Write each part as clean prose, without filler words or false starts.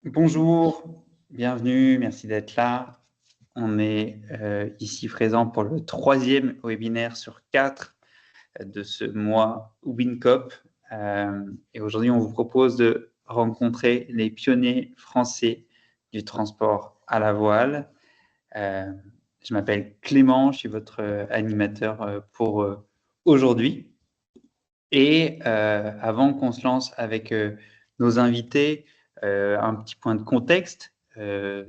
Bonjour, bienvenue, merci d'être là. On est ici présent pour le troisième webinaire sur 4 de ce mois WinCop. Et aujourd'hui, on vous propose de rencontrer les pionniers français du transport à la voile. Euh, je m'appelle Clément, je suis votre animateur pour aujourd'hui. Et avant qu'on se lance avec nos invités, un petit point de contexte.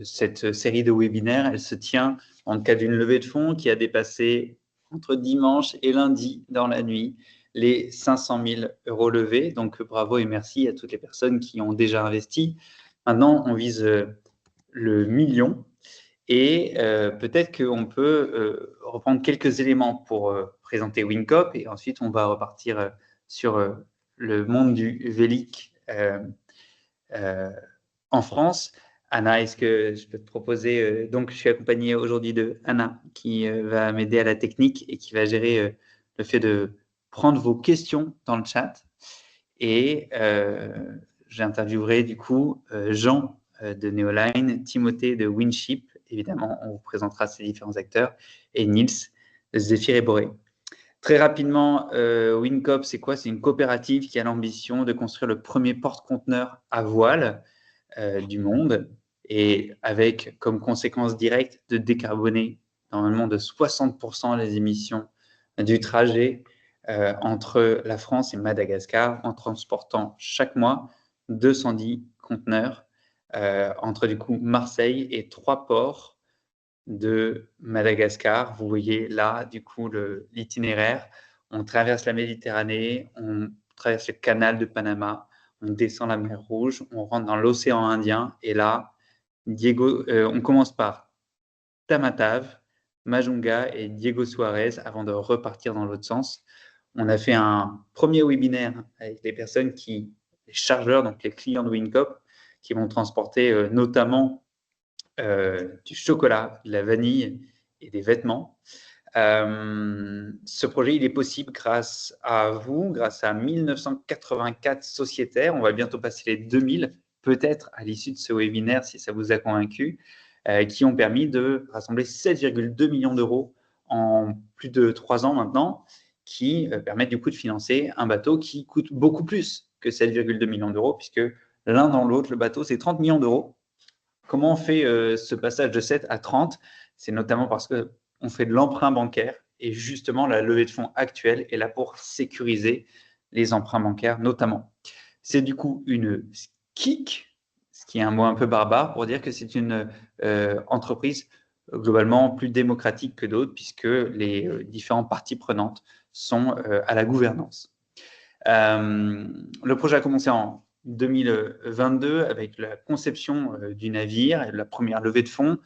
Cette série de webinaires, elle se tient dans le cadre d'une levée de fonds qui a dépassé entre dimanche et lundi dans la nuit les 500 000 euros levés. Donc bravo et merci à toutes les personnes qui ont déjà investi. Maintenant, on vise le million et peut-être qu'on peut reprendre quelques éléments pour présenter WinCop et ensuite on va repartir sur le monde du Vélic en France. Anna, est-ce que je peux te proposer donc, je suis accompagné aujourd'hui de Anna qui va m'aider à la technique et qui va gérer le fait de prendre vos questions dans le chat. Et j'interviewerai du coup Jean de Neoline, Timothée de Winship, évidemment, on vous présentera ces différents acteurs, et Niels, Zéphyr et Boré. Très rapidement, WinCop, c'est quoi? C'est une coopérative qui a l'ambition de construire le premier porte-conteneur à voile du monde et avec comme conséquence directe de décarboner normalement de 60% les émissions du trajet entre la France et Madagascar en transportant chaque mois 210 conteneurs entre du coup Marseille et 3 ports de Madagascar. Vous voyez là du coup l'itinéraire. On traverse la Méditerranée, on traverse le canal de Panama, on descend la mer Rouge, on rentre dans l'océan Indien et là, on commence par Tamatave, Majunga et Diego Suarez avant de repartir dans l'autre sens. On a fait un premier webinaire avec les personnes les chargeurs, donc les clients de WinCop, qui vont transporter notamment du chocolat, de la vanille et des vêtements. Ce projet, il est possible grâce à vous, grâce à 1984 sociétaires. On va bientôt passer les 2000, peut-être à l'issue de ce webinaire, si ça vous a convaincu, qui ont permis de rassembler 7,2 millions d'euros en plus de 3 ans maintenant, qui permettent du coup de financer un bateau qui coûte beaucoup plus que 7,2 millions d'euros, puisque l'un dans l'autre, le bateau, c'est 30 millions d'euros. Comment on fait ce passage de 7 à 30? C'est notamment parce qu'on fait de l'emprunt bancaire et justement la levée de fonds actuelle est là pour sécuriser les emprunts bancaires notamment. C'est du coup une SKIC, ce qui est un mot un peu barbare pour dire que c'est une entreprise globalement plus démocratique que d'autres puisque les différentes parties prenantes sont à la gouvernance. Le projet a commencé en 2022 avec la conception du navire et la première levée de fonds.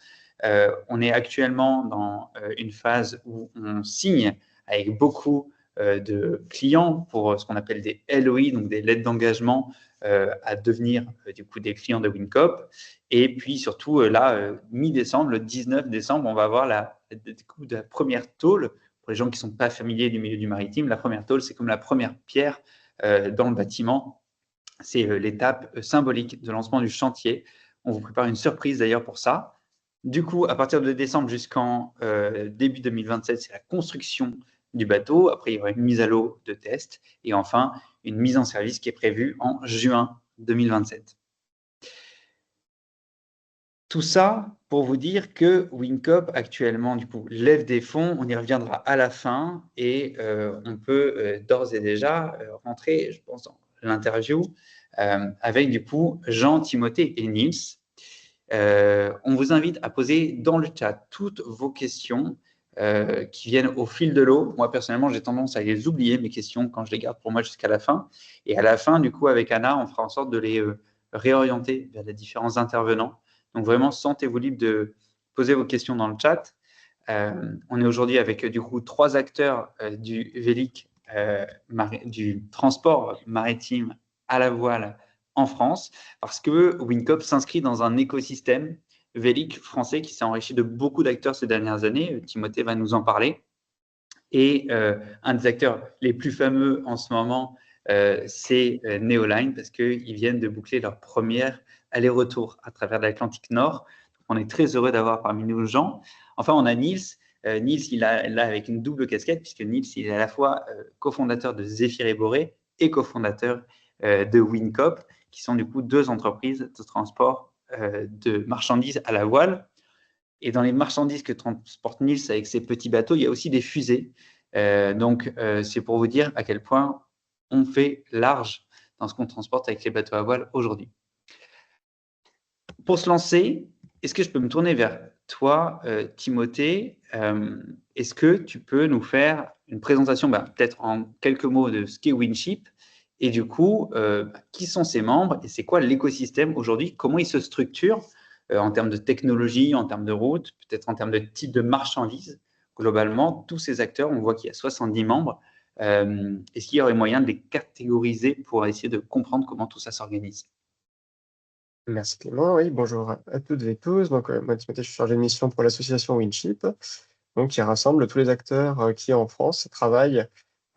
On est actuellement dans une phase où on signe avec beaucoup de clients pour ce qu'on appelle des LOI, donc des lettres d'engagement à devenir du coup des clients de WinCop. Et puis surtout là, mi-décembre, le 19 décembre, on va avoir la première tôle. Pour les gens qui ne sont pas familiers du milieu du maritime, la première tôle, c'est comme la première pierre dans le bâtiment. C'est l'étape symbolique de lancement du chantier. On vous prépare une surprise d'ailleurs pour ça. Du coup, à partir de décembre jusqu'en début 2027, c'est la construction du bateau. Après, il y aura une mise à l'eau de test. Et enfin, une mise en service qui est prévue en juin 2027. Tout ça pour vous dire que WinCop actuellement du coup lève des fonds, on y reviendra à la fin et on peut d'ores et déjà rentrer, je pense, dans l'interview avec du coup Jean, Timothée et Niels. On vous invite à poser dans le chat toutes vos questions qui viennent au fil de l'eau. Moi, personnellement, j'ai tendance à les oublier, mes questions, quand je les garde pour moi jusqu'à la fin. Et à la fin, du coup, avec Anna, on fera en sorte de les réorienter vers les différents intervenants. Donc, vraiment, sentez-vous libre de poser vos questions dans le chat. On est aujourd'hui avec, du coup, 3 acteurs du Vélic, du transport maritime à la voile en France, parce que WinCop s'inscrit dans un écosystème Vélic français qui s'est enrichi de beaucoup d'acteurs ces dernières années. Timothée va nous en parler. Et un des acteurs les plus fameux en ce moment, c'est Neoline, parce qu'ils viennent de boucler leur première aller-retour à travers l'Atlantique Nord. On est très heureux d'avoir parmi nous Jean. Enfin, on a Niels. Niels, il a là avec une double casquette, puisque Niels, il est à la fois cofondateur de Zephyr et Boré et cofondateur de Wincop, qui sont du coup deux entreprises de transport de marchandises à la voile. Et dans les marchandises que transporte Niels avec ses petits bateaux, il y a aussi des fusées. Donc, c'est pour vous dire à quel point on fait large dans ce qu'on transporte avec les bateaux à voile aujourd'hui. Pour se lancer, est-ce que je peux me tourner vers toi, Timothée? Est-ce que tu peux nous faire une présentation, peut-être en quelques mots, de ce qu'est Winship et du coup, qui sont ses membres et c'est quoi l'écosystème aujourd'hui? Comment il se structure en termes de technologie, en termes de route, peut-être en termes de type de marchandises? Globalement, tous ces acteurs, on voit qu'il y a 70 membres. Est-ce qu'il y aurait moyen de les catégoriser pour essayer de comprendre comment tout ça s'organise? Merci Clément, oui, bonjour à toutes et tous. Donc, moi, Timothée, je suis chargé de mission pour l'association Winship, donc qui rassemble tous les acteurs qui, en France, travaillent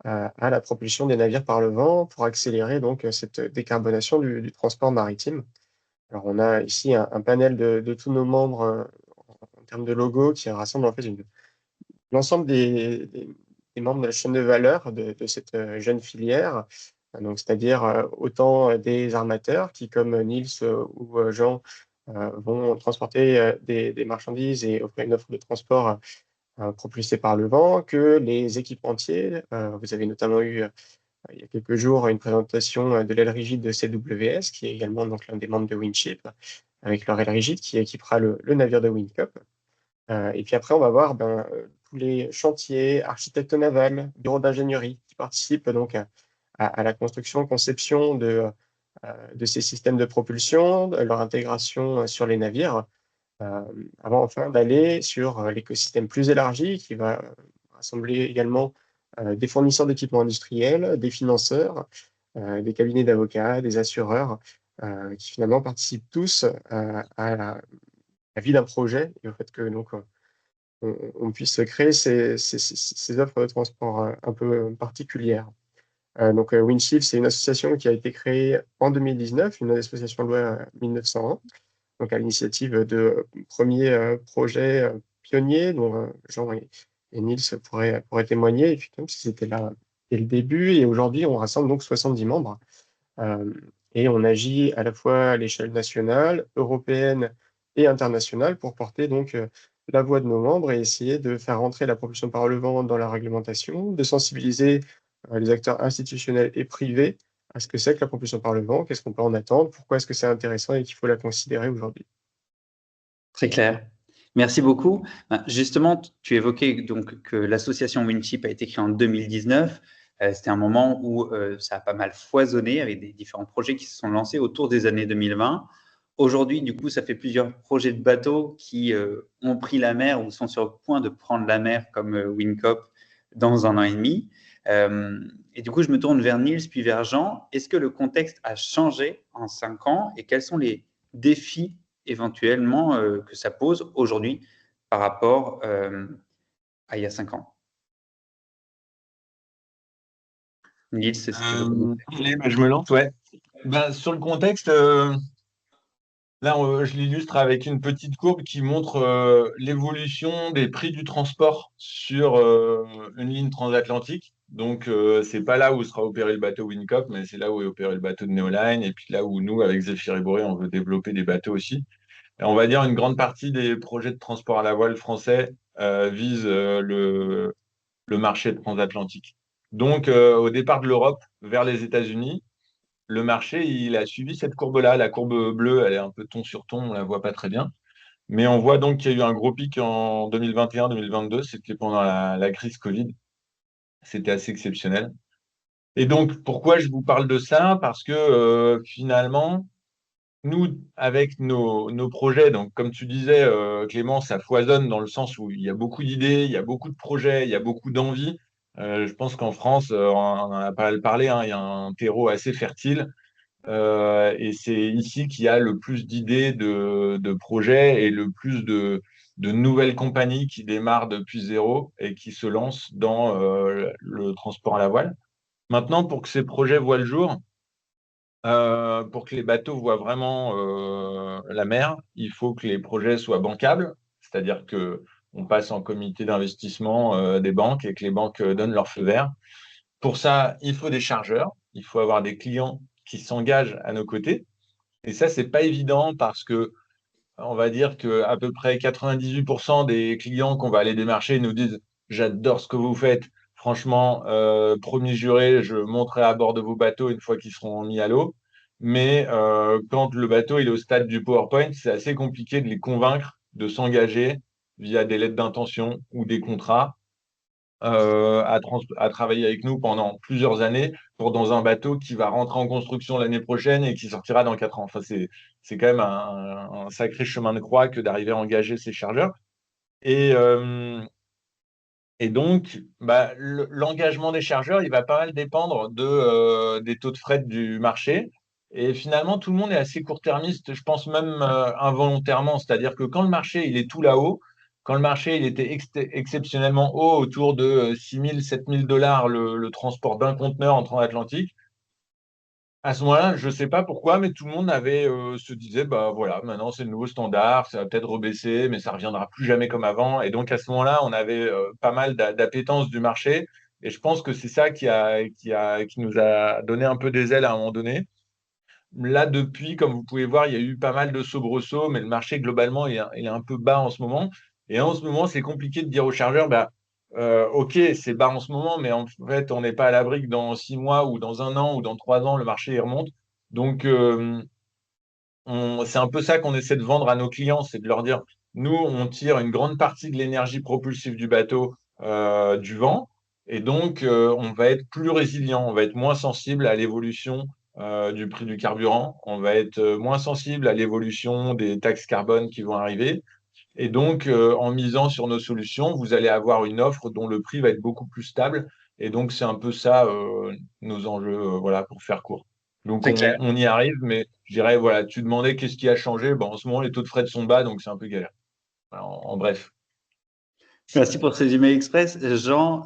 à la propulsion des navires par le vent pour accélérer donc cette décarbonation du transport maritime. Alors, on a ici un panel de tous nos membres en termes de logo qui rassemble en fait l'ensemble des membres de la chaîne de valeur de cette jeune filière. Donc, c'est-à-dire autant des armateurs qui, comme Niels ou Jean, vont transporter des marchandises et offrir une offre de transport propulsée par le vent, que les équipementiers. Vous avez notamment eu, il y a quelques jours, une présentation de l'aile rigide de CWS, qui est également donc l'un des membres de Winship, avec leur aile rigide qui équipera le navire de Wincop. Et puis après, on va voir tous les chantiers, architectes navals, bureaux d'ingénierie qui participent donc à la construction, conception de ces systèmes de propulsion, de leur intégration sur les navires, avant enfin d'aller sur l'écosystème plus élargi qui va rassembler également des fournisseurs d'équipements industriels, des financeurs, des cabinets d'avocats, des assureurs, qui finalement participent tous à la vie d'un projet et au fait que donc on puisse créer ces offres de transport un peu particulières. Donc, Windshift, c'est une association qui a été créée en 2019, une association loi 1901, donc à l'initiative de premiers projets pionniers dont Jean et Niels pourraient témoigner, effectivement, parce qu'ils étaient là dès le début. Et aujourd'hui, on rassemble donc 70 membres. Et on agit à la fois à l'échelle nationale, européenne et internationale pour porter donc la voix de nos membres et essayer de faire rentrer la propulsion par le vent dans la réglementation, de sensibiliser les acteurs institutionnels et privés à ce que c'est que la propulsion par le vent, qu'est-ce qu'on peut en attendre, pourquoi est-ce que c'est intéressant et qu'il faut la considérer aujourd'hui. Très clair. Merci beaucoup. Justement, tu évoquais donc que l'association Winship a été créée en 2019. C'était un moment où ça a pas mal foisonné avec des différents projets qui se sont lancés autour des années 2020. Aujourd'hui, du coup, ça fait plusieurs projets de bateaux qui ont pris la mer ou sont sur le point de prendre la mer, comme Wincop, dans 1 an et demi. Et du coup, je me tourne vers Niels puis vers Jean. Est-ce que le contexte a changé en 5 ans et quels sont les défis éventuellement que ça pose aujourd'hui par rapport à il y a 5 ans? Niels, si tu veux commencer. Allez, je me lance, ouais. Sur le contexte, là, je l'illustre avec une petite courbe qui montre l'évolution des prix du transport sur une ligne transatlantique. Donc, c'est pas là où sera opéré le bateau Wincop, mais c'est là où est opéré le bateau de Neoline, et puis là où nous, avec Zephyr et Boré, on veut développer des bateaux aussi. Et on va dire une grande partie des projets de transport à la voile français visent le marché transatlantique. Donc, au départ de l'Europe vers les États-Unis, le marché, il a suivi cette courbe-là. La courbe bleue, elle est un peu ton sur ton, on la voit pas très bien. Mais on voit donc qu'il y a eu un gros pic en 2021-2022, c'était pendant la crise Covid. C'était assez exceptionnel. Et donc, pourquoi je vous parle de ça? Parce que finalement, nous, avec nos projets, donc comme tu disais, Clément, ça foisonne dans le sens où il y a beaucoup d'idées, il y a beaucoup de projets, il y a beaucoup d'envie. Je pense qu'en France, on en a pas mal parlé, hein, il y a un terreau assez fertile. Et c'est ici qu'il y a le plus d'idées de projets et le plus de nouvelles compagnies qui démarrent depuis zéro et qui se lancent dans le transport à la voile. Maintenant, pour que ces projets voient le jour, pour que les bateaux voient vraiment la mer, il faut que les projets soient bancables, c'est-à-dire que on passe en comité d'investissement des banques et que les banques donnent leur feu vert. Pour ça, il faut des chargeurs, il faut avoir des clients qui s'engagent à nos côtés. Et ça, c'est pas évident parce que on va dire que à peu près 98% des clients qu'on va aller démarcher nous disent j'adore ce que vous faites. Franchement, promis juré, je monterai à bord de vos bateaux une fois qu'ils seront mis à l'eau. Mais quand le bateau il est au stade du PowerPoint, c'est assez compliqué de les convaincre de s'engager via des lettres d'intention ou des contrats à travailler avec nous pendant plusieurs années pour dans un bateau qui va rentrer en construction l'année prochaine et qui sortira dans 4 ans. Enfin, c'est quand même un sacré chemin de croix que d'arriver à engager ces chargeurs. Et, euh, et donc, bah, l'engagement des chargeurs, il va pas mal dépendre des taux de fret du marché. Et finalement, tout le monde est assez court-termiste, je pense même involontairement. C'est-à-dire que quand le marché il est tout là-haut, quand le marché il était exceptionnellement haut, autour de 6 000, 7 000 dollars le transport d'un conteneur en transatlantique, à ce moment-là, je ne sais pas pourquoi, mais tout le monde se disait, bah voilà, maintenant c'est le nouveau standard, ça va peut-être rebaisser, mais ça reviendra plus jamais comme avant. Et donc à ce moment-là, on avait pas mal d'appétence du marché. Et je pense que c'est ça qui nous a donné un peu des ailes à un moment donné. Là, depuis, comme vous pouvez voir, il y a eu pas mal de soubresauts, mais le marché globalement, il est un peu bas en ce moment. Et en ce moment, c'est compliqué de dire aux chargeurs, bah, OK, c'est bas en ce moment, mais en fait, on n'est pas à l'abri que dans 6 mois ou dans un an ou dans 3 ans, le marché il remonte. Donc, c'est un peu ça qu'on essaie de vendre à nos clients, c'est de leur dire, nous, on tire une grande partie de l'énergie propulsive du bateau du vent, et donc on va être plus résilient, on va être moins sensible à l'évolution du prix du carburant, on va être moins sensible à l'évolution des taxes carbone qui vont arriver, et donc en misant sur nos solutions, vous allez avoir une offre dont le prix va être beaucoup plus stable, et donc c'est un peu ça nos enjeux, voilà, pour faire court. Donc C'est clair. on y arrive, mais je dirais, voilà, tu demandais qu'est-ce qui a changé. Bon, en ce moment, les taux de frais sont bas, donc c'est un peu galère. Voilà, en bref. Merci pour ces emails express. Jean,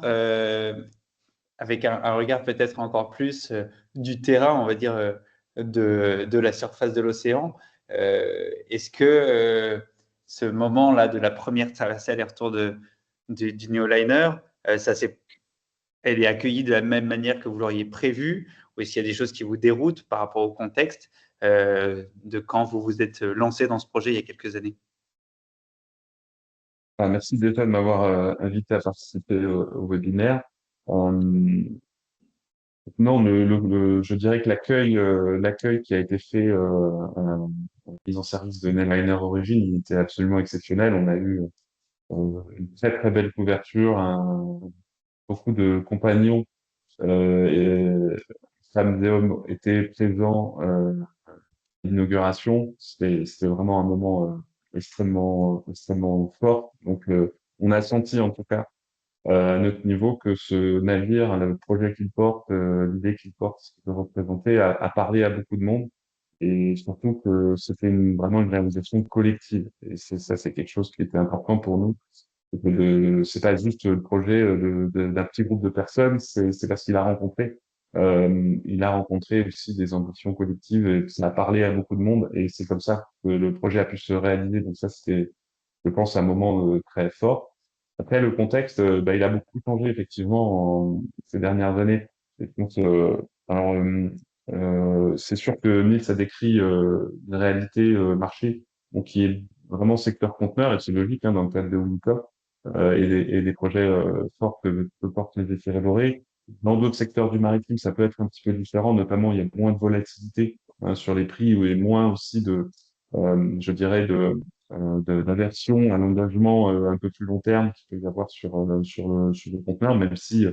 avec un regard peut-être encore plus du terrain, on va dire, de la surface de l'océan, est-ce que ce moment-là de la première traversée aller-retour du Neoliner, elle est accueillie de la même manière que vous l'auriez prévu, ou est-ce qu'il y a des choses qui vous déroutent par rapport au contexte de quand vous vous êtes lancé dans ce projet il y a quelques années? Merci déjà de m'avoir invité à participer au webinaire. Euh, non, je dirais que l'accueil qui a été fait en mise en service de Netliner Origin, il était absolument exceptionnel. On a eu une très très belle couverture, beaucoup de compagnons femmes et hommes étaient présents à l'inauguration. C'était vraiment un moment extrêmement fort. Donc, on a senti en tout cas à notre niveau que ce navire, le projet qu'il porte, l'idée qu'il porte, ce qu'il peut représenter, a parlé à beaucoup de monde. Et surtout que c'était vraiment une réalisation collective. Et ça, c'est quelque chose qui était important pour nous. C'est pas juste le projet d'un petit groupe de personnes, c'est parce qu'il a rencontré. Il a rencontré aussi des ambitions collectives et ça a parlé à beaucoup de monde. Et c'est comme ça que le projet a pu se réaliser. Donc ça, c'était, je pense, un moment très fort. Après, le contexte, bah, il a beaucoup changé effectivement ces dernières années. Et donc, alors, c'est sûr que Niels a décrit une réalité marché, donc qui est vraiment secteur conteneur, et c'est logique hein, dans le cadre de Unicop et des projets forts que portent les défis élaborés. Dans d'autres secteurs du maritime, ça peut être un petit peu différent, notamment il y a moins de volatilité hein, sur les prix ou et moins aussi je dirais, d'aversion à l'engagement un peu plus long terme qu'il peut y avoir sur le conteneur, même si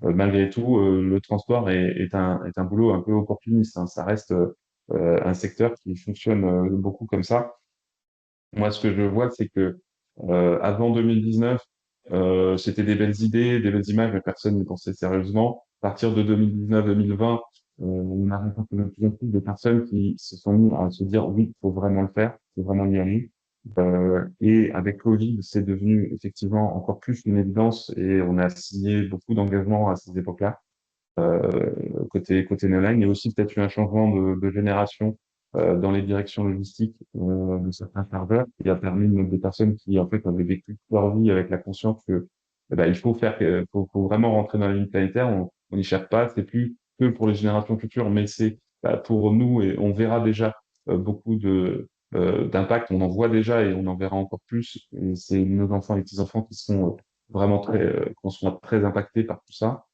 malgré tout le transport est un boulot un peu opportuniste. Hein. Ça reste un secteur qui fonctionne beaucoup comme ça. Moi, ce que je vois, c'est que avant 2019, c'était des belles idées, des belles images, mais personne n'y pensait sérieusement. À partir de 2019-2020, on a rencontré de plus en plus de personnes qui se sont mis à se dire oui, il faut vraiment le faire, il faut vraiment y aller. Et avec Covid, c'est devenu effectivement encore plus une évidence et on a signé beaucoup d'engagements à ces époques-là. euh, côté Neoline. Il y a aussi peut-être eu un changement de génération dans les directions logistiques de certains serveurs qui a permis de mettre des personnes qui en fait avaient vécu toute leur vie avec la conscience que il faut vraiment rentrer dans la ligne planétaire. On n'y cherche pas. C'est plus que pour les générations futures, mais c'est pour nous et on verra déjà beaucoup d'impact. On en voit déjà et on en verra encore plus. Et c'est nos enfants et petits-enfants qui seront vraiment qu'on sera très impactés par tout ça.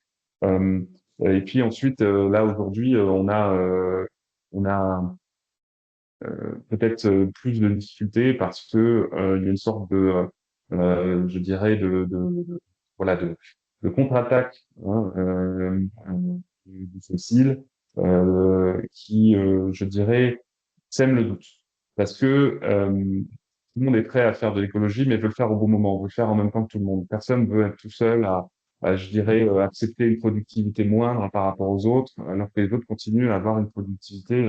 Euh, et puis ensuite, là aujourd'hui, on a peut-être plus de difficultés parce que il y a une sorte je dirais, voilà, de contre-attaque hein, du fossile qui, je dirais, sème le doute. Parce que tout le monde est prêt à faire de l'écologie, mais veut le faire au bon moment, veut le faire en même temps que tout le monde. Personne veut être tout seul je dirais, accepter une productivité moindre par rapport aux autres, alors que les autres continuent à avoir une productivité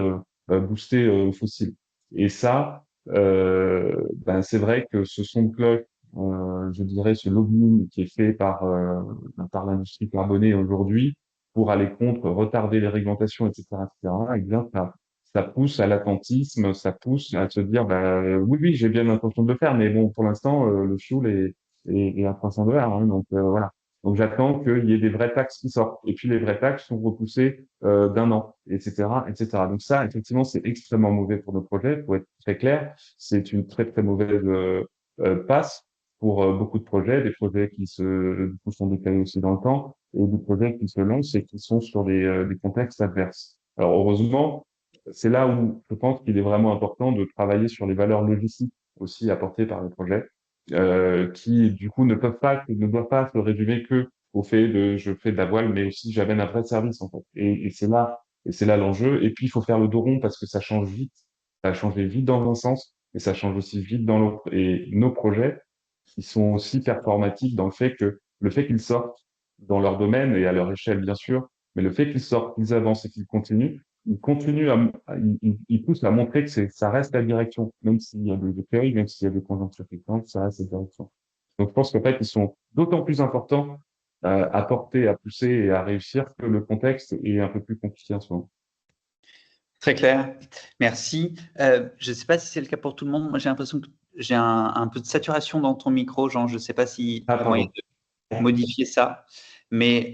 boostée fossile. Et ça, c'est vrai que ce son de cloche, je dirais, ce lobbying qui est fait par l'industrie carbonée aujourd'hui pour aller contre, retarder les réglementations, etc., etc., eh bien, ça pousse à l'attentisme, ça pousse à se dire, oui, oui, j'ai bien l'intention de le faire, mais bon, pour l'instant, le fuel est à $300, hein, donc voilà. Donc j'attends qu'il y ait des vraies taxes qui sortent. Et puis les vraies taxes sont repoussées d'un an, etc., etc. Donc ça, effectivement, c'est extrêmement mauvais pour nos projets. Pour être très clair, c'est une très très mauvaise passe pour beaucoup de projets, des projets qui du coup, sont décalés aussi dans le temps, et des projets qui se lancent et qui sont sur des contextes adverses. Alors heureusement, c'est là où je pense qu'il est vraiment important de travailler sur les valeurs logistiques aussi apportées par les projets qui du coup ne doivent pas se résumer que au fait de je fais de la voile, mais aussi j'amène un vrai service en fait. Et c'est là l'enjeu. Et puis il faut faire le dos rond parce que ça change vite. Ça a changé vite dans un sens, mais ça change aussi vite dans l'autre. Et nos projets, ils sont aussi performatifs dans le fait qu'ils sortent dans leur domaine et à leur échelle bien sûr, mais le fait qu'ils sortent, qu'ils avancent et qu'ils continuent, ils poussent à montrer que ça reste la direction, même s'il y a des périls, même s'il y a des conjonctures fréquentes, ça reste la direction. Donc, je pense qu'en fait, ils sont d'autant plus importants à porter, à pousser et à réussir que le contexte est un peu plus compliqué en ce moment. Très clair, merci. Je ne sais pas si c'est le cas pour tout le monde. Moi, j'ai l'impression que j'ai un peu de saturation dans ton micro, Jean. Je ne sais pas s'il y a moyen de modifier ça. Mais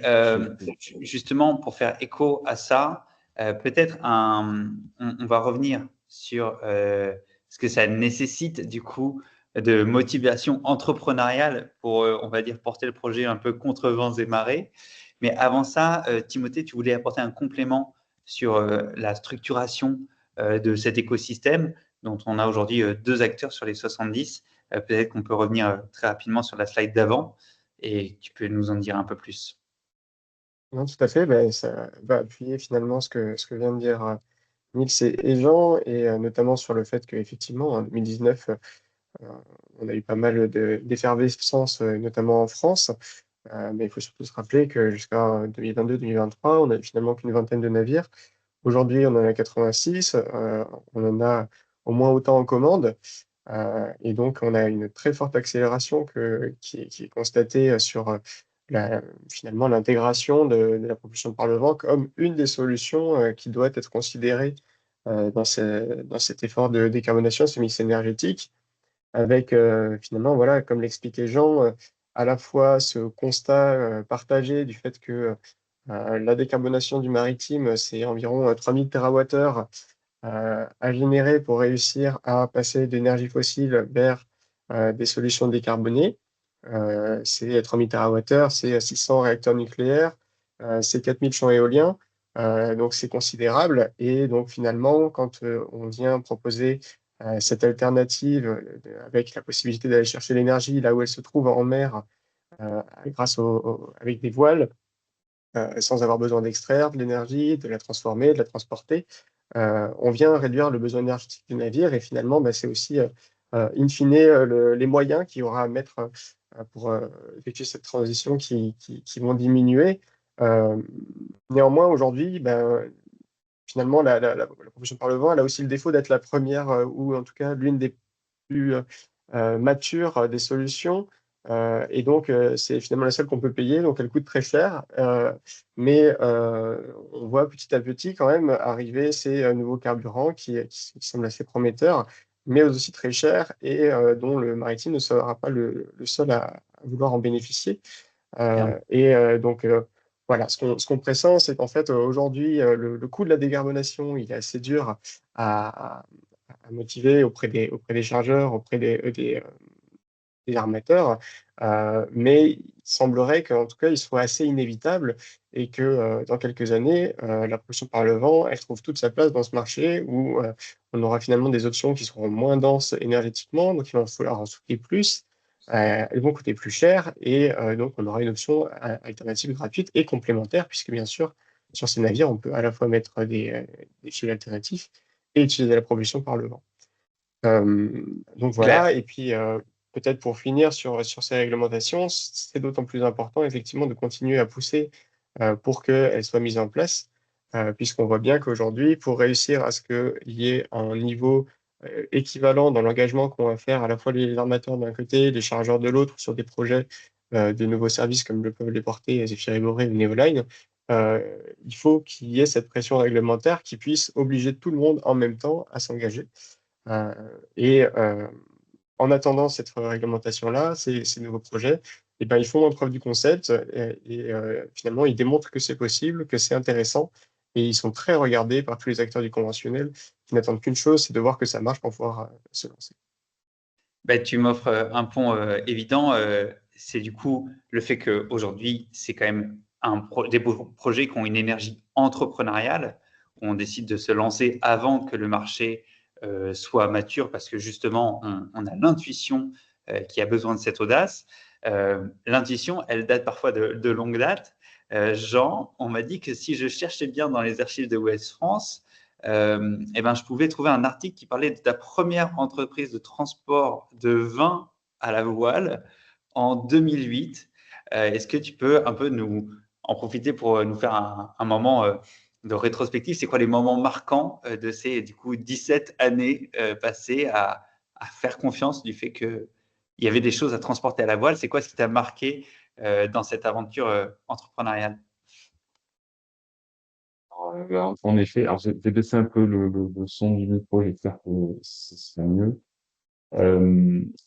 justement, pour faire écho à ça, peut-être on va revenir sur ce que ça nécessite du coup de motivation entrepreneuriale pour, on va dire, porter le projet un peu contre vents et marées. Mais avant ça, Timothée, tu voulais apporter un complément sur la structuration de cet écosystème dont on a aujourd'hui 2 acteurs sur les 70. Peut-être qu'on peut revenir très rapidement sur la slide d'avant et tu peux nous en dire un peu plus. Non, tout à fait. Ça va appuyer finalement ce que vient de dire Nils et Jean, et notamment sur le fait qu'effectivement, en 2019, on a eu pas mal d'effervescence, notamment en France. Mais il faut surtout se rappeler que jusqu'à 2022-2023, on a finalement qu'une vingtaine de navires. Aujourd'hui, on en a 86, on en a au moins autant en commande. Et donc, on a une très forte accélération qui est constatée sur finalement l'intégration de la propulsion par le vent comme une des solutions qui doit être considérée dans cet effort de décarbonation, ce mix énergétique, avec finalement, voilà, comme l'expliquait Jean, à la fois ce constat partagé du fait que la décarbonation du maritime, c'est environ 3000 TWh à générer pour réussir à passer d'énergie fossile vers des solutions décarbonées. C'est 3000 TWh, c'est 600 réacteurs nucléaires, c'est 4000 champs éoliens. Donc c'est considérable. Et donc finalement, quand on vient proposer cette alternative avec la possibilité d'aller chercher l'énergie là où elle se trouve en mer, avec des voiles, sans avoir besoin d'extraire de l'énergie, de la transformer, de la transporter, on vient réduire le besoin énergétique du navire, et finalement, c'est aussi, in fine, les moyens qu'il y aura à mettre pour effectuer cette transition qui vont diminuer. Néanmoins, aujourd'hui, finalement, la propulsion par le vent, elle a aussi le défaut d'être la première, ou en tout cas l'une des plus matures des solutions, Et donc, c'est finalement la seule qu'on peut payer, donc elle coûte très cher. Mais on voit petit à petit quand même arriver ces nouveaux carburants qui semblent assez prometteurs, mais aussi très chers et dont le maritime ne sera pas le seul à vouloir en bénéficier. Bien. Donc, voilà, ce qu'on pressent, c'est qu'en fait, aujourd'hui, le coût de la décarbonation, il est assez dur à, à motiver auprès des chargeurs, auprès des armateurs, mais il semblerait qu'en tout cas, il soit assez inévitable et que dans quelques années, la propulsion par le vent, elle trouve toute sa place dans ce marché où on aura finalement des options qui seront moins denses énergétiquement, donc il va falloir en stocker plus. Elles vont coûter plus cher et donc on aura une option alternative gratuite et complémentaire, puisque bien sûr, sur ces navires, on peut à la fois mettre des fuels alternatifs et utiliser la propulsion par le vent. Donc Claire. voilà, et puis peut-être pour finir sur ces réglementations, c'est d'autant plus important effectivement de continuer à pousser pour qu'elles soient mises en place, puisqu'on voit bien qu'aujourd'hui, pour réussir à ce qu'il y ait un niveau équivalent dans l'engagement qu'on va faire à la fois les armateurs d'un côté, les chargeurs de l'autre sur des projets de nouveaux services comme le peuvent les porter Zephyr et Boré ou Neoline, euh, il faut qu'il y ait cette pression réglementaire qui puisse obliger tout le monde en même temps à s'engager. Et en attendant cette réglementation-là, ces nouveaux projets, eh ben, ils font preuve du concept finalement, ils démontrent que c'est possible, que c'est intéressant et ils sont très regardés par tous les acteurs du conventionnel qui n'attendent qu'une chose, c'est de voir que ça marche pour pouvoir se lancer. Ben, tu m'offres un pont évident. C'est du coup le fait qu'aujourd'hui, c'est quand même des projets qui ont une énergie entrepreneuriale. On décide de se lancer avant que le marché soit mature parce que justement, on a l'intuition qui a besoin de cette audace. L'intuition, elle date parfois de longue date. Jean, on m'a dit que si je cherchais bien dans les archives de Ouest France, eh ben, je pouvais trouver un article qui parlait de ta première entreprise de transport de vin à la voile en 2008. Est-ce que tu peux un peu nous en profiter pour nous faire un moment de rétrospective? C'est quoi les moments marquants de ces du coup 17 années passées à faire confiance du fait qu'il y avait des choses à transporter à la voile? C'est quoi ce qui t'a marqué dans cette aventure entrepreneuriale? En effet, alors j'ai baissé un peu le son du micro, j'espère que ce sera mieux.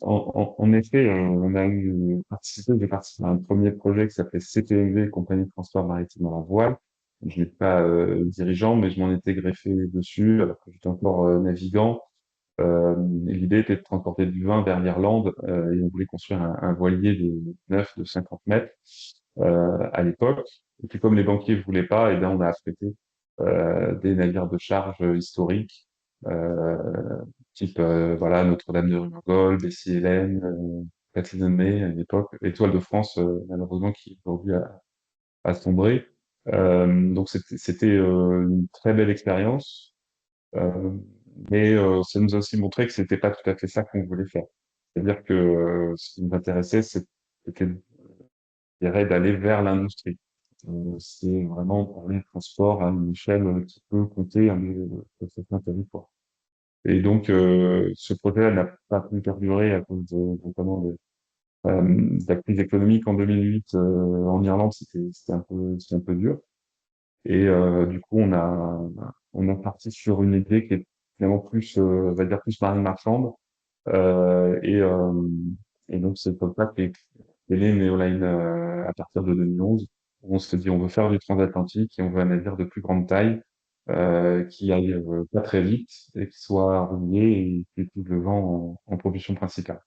En effet, on a j'ai participé à un premier projet qui s'appelait CTMV, Compagnie de transport maritime à la voile. Je n'étais pas dirigeant, mais je m'en étais greffé dessus alors que j'étais encore navigant. Et l'idée était de transporter du vin vers l'Irlande et on voulait construire un voilier de 50 mètres à l'époque. Et puis comme les banquiers ne voulaient pas, et bien on a affrété des navires de charge historiques, euh, type voilà Notre-Dame de Rugol, Bessie Hélène, Kathleen May à l'époque, Étoile de France malheureusement qui aujourd'hui a sombré. Donc c'était une très belle expérience, euh, mais ça nous a aussi montré que c'était pas tout à fait ça qu'on voulait faire. C'est-à-dire que ce qui nous intéressait, c'était je dirais, d'aller vers l'industrie. C'est vraiment parler de transport à une échelle qui peut compter de certains territoires. Et donc, ce projet n'a pas pu perdurer à cause notamment de la crise économique en 2008 en Irlande, c'était un peu dur. Et du coup, on a parti sur une idée qui est finalement plus, on va dire plus marine marchande. Euh, et, euh, et donc, c'est comme ça qu'est né Neoline à partir de 2011. On s'est dit, on veut faire du transatlantique et on veut un navire de plus grande taille qui aille pas très vite et qui soit rouillé et qui utilise le vent en propulsion principale.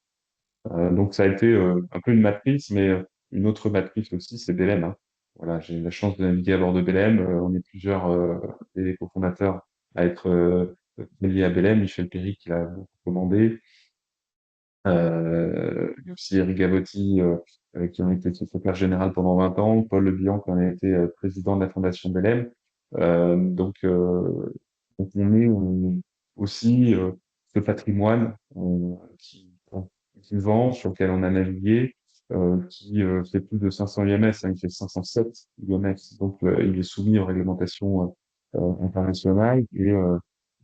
Donc, ça a été un peu une matrice, mais une autre matrice aussi, c'est Belém, hein. Voilà, j'ai eu la chance de naviguer à bord de Belém. On est plusieurs des cofondateurs à être liés à Belém. Michel Péry qui l'a commandé. Il y a aussi Eric Gavotti, qui en a été secrétaire général pendant 20 ans, Paul Le Bihan, qui en a été président de la Fondation Belém. Donc on est aussi ce patrimoine qui vend, sur lequel on a navigué, qui fait plus de 500 UMS, hein, il fait 507 UMS, donc il est soumis aux réglementations internationales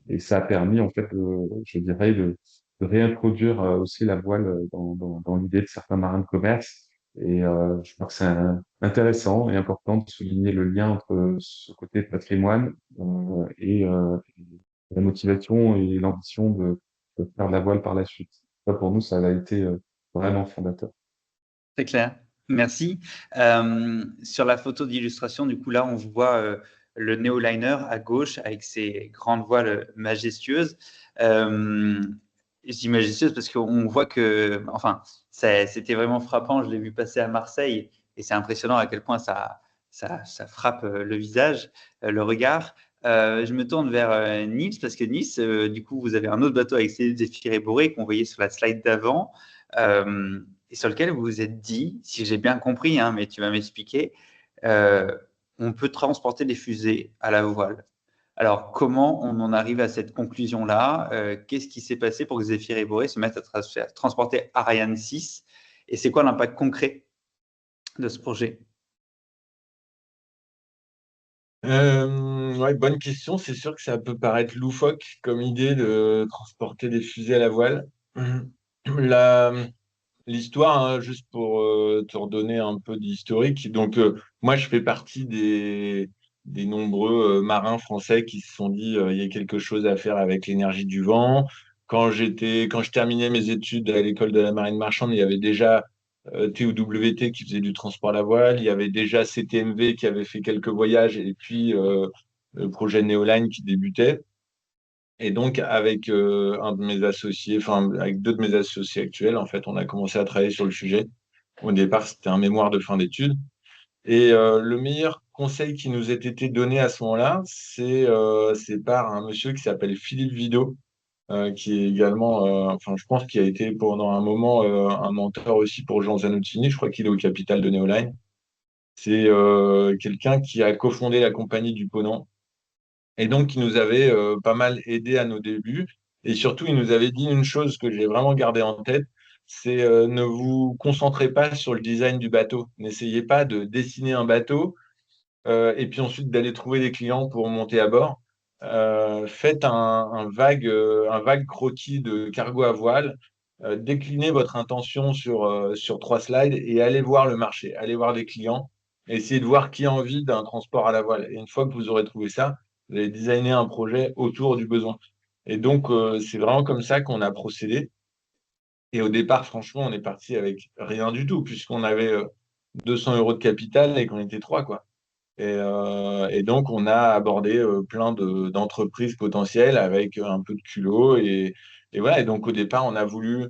et ça a permis en fait, je dirais, de réintroduire aussi la voile dans l'idée de certains marins de commerce. Et je crois que c'est intéressant et important de souligner le lien entre ce côté patrimoine et la motivation et l'ambition de faire de la voile par la suite. Ça, pour nous, ça a été vraiment fondateur. Très clair. Merci. Sur la photo d'illustration, du coup, là, on voit le néoliner à gauche avec ses grandes voiles majestueuses. Je dis majestueuses parce qu'on voit que, enfin, c'était vraiment frappant. Je l'ai vu passer à Marseille et c'est impressionnant à quel point ça frappe le visage, le regard. Je me tourne vers Nice parce que Nice, du coup, vous avez un autre bateau avec Zéphyr et Boré qu'on voyait sur la slide d'avant. Et sur lequel vous vous êtes dit, si j'ai bien compris, hein, mais tu vas m'expliquer, on peut transporter des fusées à la voile. Alors, comment on en arrive à cette conclusion-là? Qu'est-ce qui s'est passé pour que Zéphyr et Boré se mettent à transporter Ariane 6? Et c'est quoi l'impact concret de ce projet? Ouais, bonne question. C'est sûr que ça peut paraître loufoque comme idée de transporter des fusées à la voile. La, L'histoire, hein, juste pour te redonner un peu d'historique. Donc, moi, je fais partie des nombreux marins français qui se sont dit il y a quelque chose à faire avec l'énergie du vent. Quand je terminais mes études à l'école de la marine marchande, il y avait déjà TOWT qui faisait du transport à la voile. Il y avait déjà CTMV qui avait fait quelques voyages et puis le projet Neoline qui débutait. Et donc, avec un de mes associés, enfin, avec deux de mes associés actuels, en fait, on a commencé à travailler sur le sujet. Au départ, c'était un mémoire de fin d'études. Et le meilleur conseil qui nous ait été donné à ce moment-là, c'est par un monsieur qui s'appelle Philippe Vidot, qui est également, enfin, je pense qu'il a été pendant un moment un mentor aussi pour Jean Zanottini. Je crois qu'il est au capital de Neoline. C'est quelqu'un qui a cofondé la compagnie du Ponant et donc, il nous avait pas mal aidé à nos débuts. Et surtout, il nous avait dit une chose que j'ai vraiment gardée en tête, c'est ne vous concentrez pas sur le design du bateau. N'essayez pas de dessiner un bateau et puis ensuite d'aller trouver des clients pour monter à bord. Faites un vague croquis de cargo à voile. Déclinez votre intention sur 3 slides et allez voir le marché, allez voir des clients. Essayez de voir qui a envie d'un transport à la voile. Et une fois que vous aurez trouvé ça, vous allez designer un projet autour du besoin. Et donc, c'est vraiment comme ça qu'on a procédé. Et au départ, franchement, on est parti avec rien du tout, puisqu'on avait 200 euros de capital et qu'on était trois, quoi. Et donc, on a abordé plein d'entreprises potentielles avec un peu de culot. Et voilà. Et donc, au départ, on a voulu,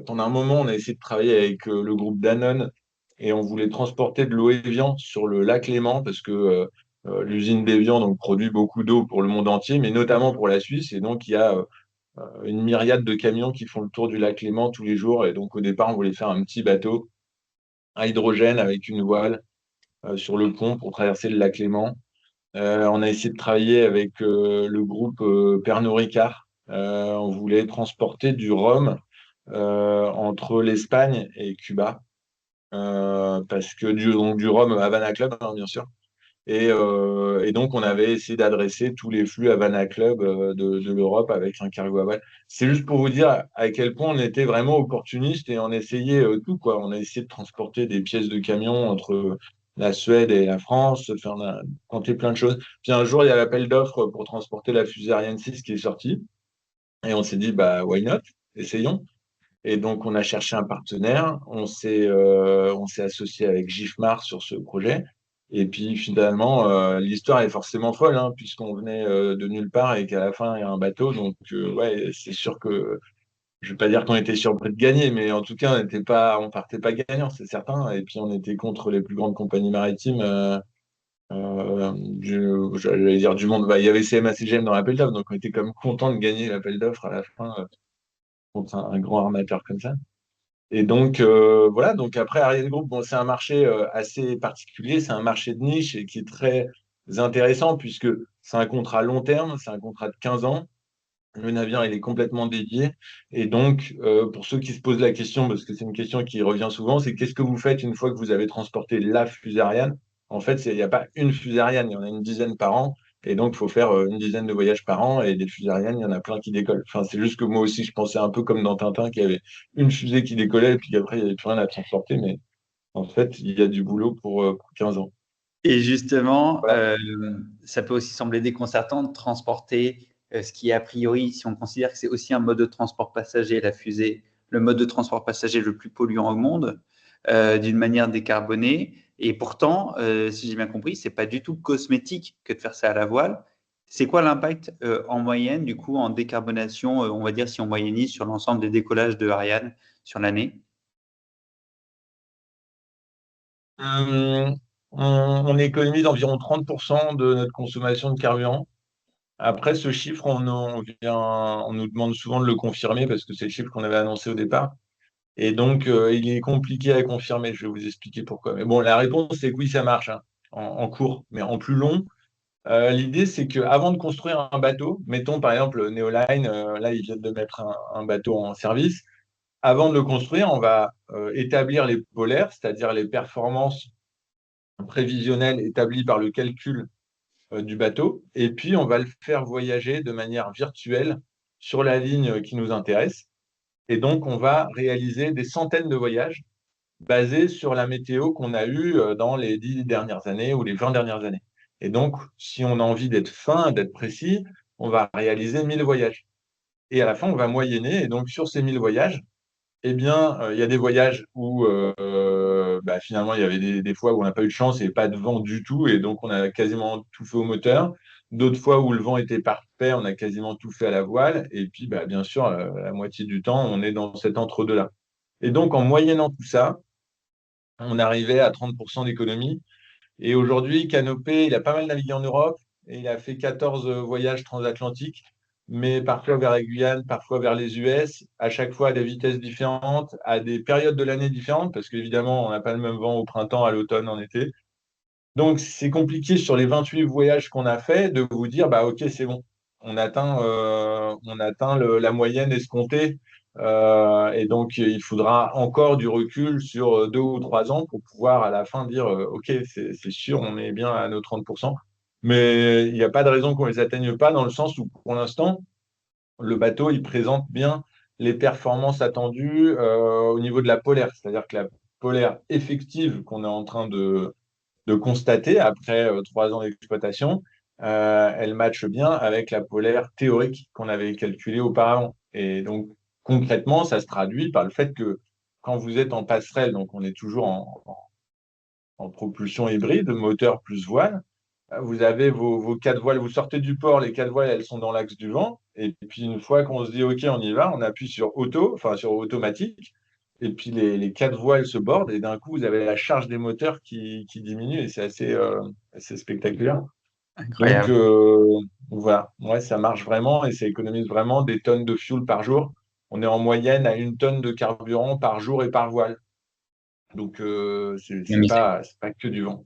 pendant un moment, on a essayé de travailler avec le groupe Danone et on voulait transporter de l'eau Evian sur le lac Léman parce que l'usine d'Evian donc, produit beaucoup d'eau pour le monde entier, mais notamment pour la Suisse. Et donc, il y a une myriade de camions qui font le tour du lac Léman tous les jours. Et donc, au départ, on voulait faire un petit bateau à hydrogène avec une voile sur le pont pour traverser le lac Léman. On a essayé de travailler avec le groupe Pernod Ricard. On voulait transporter du rhum entre l'Espagne et Cuba, parce que du rhum Havana Club, hein, bien sûr. Et donc, on avait essayé d'adresser tous les flux Havana Club de l'Europe avec un cargo à voile. C'est juste pour vous dire à quel point on était vraiment opportuniste et on essayait tout, quoi. On a essayé de transporter des pièces de camion entre la Suède et la France. Enfin, on a tenté plein de choses. Puis un jour, il y a l'appel d'offres pour transporter la fusée Ariane 6 qui est sorti. Et on s'est dit, bah, why not? Essayons. Et donc, on a cherché un partenaire, on s'est associé avec Gifmar sur ce projet. Et puis, finalement, l'histoire est forcément folle, hein, puisqu'on venait de nulle part et qu'à la fin, il y a un bateau. Donc, ouais, c'est sûr que je ne vais pas dire qu'on était surpris de gagner, mais en tout cas, on partait pas gagnant, c'est certain. Et puis, on était contre les plus grandes compagnies maritimes. J'allais dire du monde. Bah, il y avait CMA CGM dans l'appel d'offres, donc on était quand même content de gagner l'appel d'offres à la fin contre un grand armateur comme ça. Et donc, voilà, donc après, Ariane Group, bon, c'est un marché assez particulier, c'est un marché de niche et qui est très intéressant puisque c'est un contrat long terme, c'est un contrat de 15 ans. Le navire, il est complètement dédié. Et donc, pour ceux qui se posent la question, parce que c'est une question qui revient souvent, c'est qu'est-ce que vous faites une fois que vous avez transporté la fusée Ariane? En fait, il n'y a pas une fusée Ariane, il y en a une dizaine par an. Et donc, il faut faire une dizaine de voyages par an et des fusées Ariane, il y en a plein qui décollent. Enfin, c'est juste que moi aussi, je pensais un peu comme dans Tintin, qu'il y avait une fusée qui décollait et puis qu'après, il n'y avait plus rien à transporter. Mais en fait, il y a du boulot pour 15 ans. Et justement, Voilà. ça peut aussi sembler déconcertant de transporter ce qui est a priori, si on considère que c'est aussi un mode de transport passager, la fusée, le mode de transport passager le plus polluant au monde, d'une manière décarbonée. Et pourtant, si j'ai bien compris, c'est pas du tout cosmétique que de faire ça à la voile. C'est quoi l'impact en moyenne, du coup, en décarbonation, on va dire si on moyennise sur l'ensemble des décollages de Ariane sur l'année? Euh, on économise environ 30% de notre consommation de carburant. Après, ce chiffre, on nous demande souvent de le confirmer parce que c'est le chiffre qu'on avait annoncé au départ. Et donc, il est compliqué à confirmer. Je vais vous expliquer pourquoi. Mais bon, la réponse, c'est que oui, ça marche hein, en court, mais en plus long. L'idée, c'est qu'avant de construire un bateau, mettons par exemple Neoline, là, ils viennent de mettre un bateau en service. Avant de le construire, on va établir les polaires, c'est-à-dire les performances prévisionnelles établies par le calcul du bateau. Et puis, on va le faire voyager de manière virtuelle sur la ligne qui nous intéresse. Et donc, on va réaliser des centaines de voyages basés sur la météo qu'on a eue dans les 10 dernières années ou les 20 dernières années. Et donc, si on a envie d'être fin, d'être précis, on va réaliser 1000 voyages. Et à la fin, on va moyenner. Et donc, sur ces 1000 voyages, eh bien, il y a des voyages où finalement, il y avait des fois où on n'a pas eu de chance et pas de vent du tout. Et donc, on a quasiment tout fait au moteur. D'autres fois où le vent était parfait, on a quasiment tout fait à la voile. Et puis, bien sûr, la moitié du temps, on est dans cet entre-deux-là. Et donc, en moyennant tout ça, on arrivait à 30% d'économie. Et aujourd'hui, Canopé, il a pas mal navigué en Europe et il a fait 14 voyages transatlantiques, mais parfois vers la Guyane, parfois vers les US, à chaque fois à des vitesses différentes, à des périodes de l'année différentes, parce qu'évidemment, on n'a pas le même vent au printemps, à l'automne, en été. Donc, c'est compliqué sur les 28 voyages qu'on a fait de vous dire, bah, OK, c'est bon. On atteint la moyenne escomptée. Et donc, il faudra encore du recul sur 2 ou 3 ans pour pouvoir à la fin dire, OK, c'est sûr, on est bien à nos 30%. Mais il n'y a pas de raison qu'on ne les atteigne pas dans le sens où, pour l'instant, le bateau, il présente bien les performances attendues au niveau de la polaire. C'est-à-dire que la polaire effective qu'on est en train de constater après 3 ans d'exploitation, elle matche bien avec la polaire théorique qu'on avait calculée auparavant. Et donc, concrètement, ça se traduit par le fait que quand vous êtes en passerelle, donc on est toujours en propulsion hybride, moteur plus voile, vous avez vos 4 voiles, vous sortez du port, les 4 voiles, elles sont dans l'axe du vent. Et puis, une fois qu'on se dit, OK, on y va, on appuie sur auto, enfin sur automatique. Et puis, les 4 voiles se bordent. Et d'un coup, vous avez la charge des moteurs qui diminue. Et c'est assez spectaculaire. Donc, Incroyable. voilà. Ouais, ça marche vraiment et ça économise vraiment des tonnes de fuel par jour. On est en moyenne à 1 tonne de carburant par jour et par voile. Donc, c'est pas que du vent.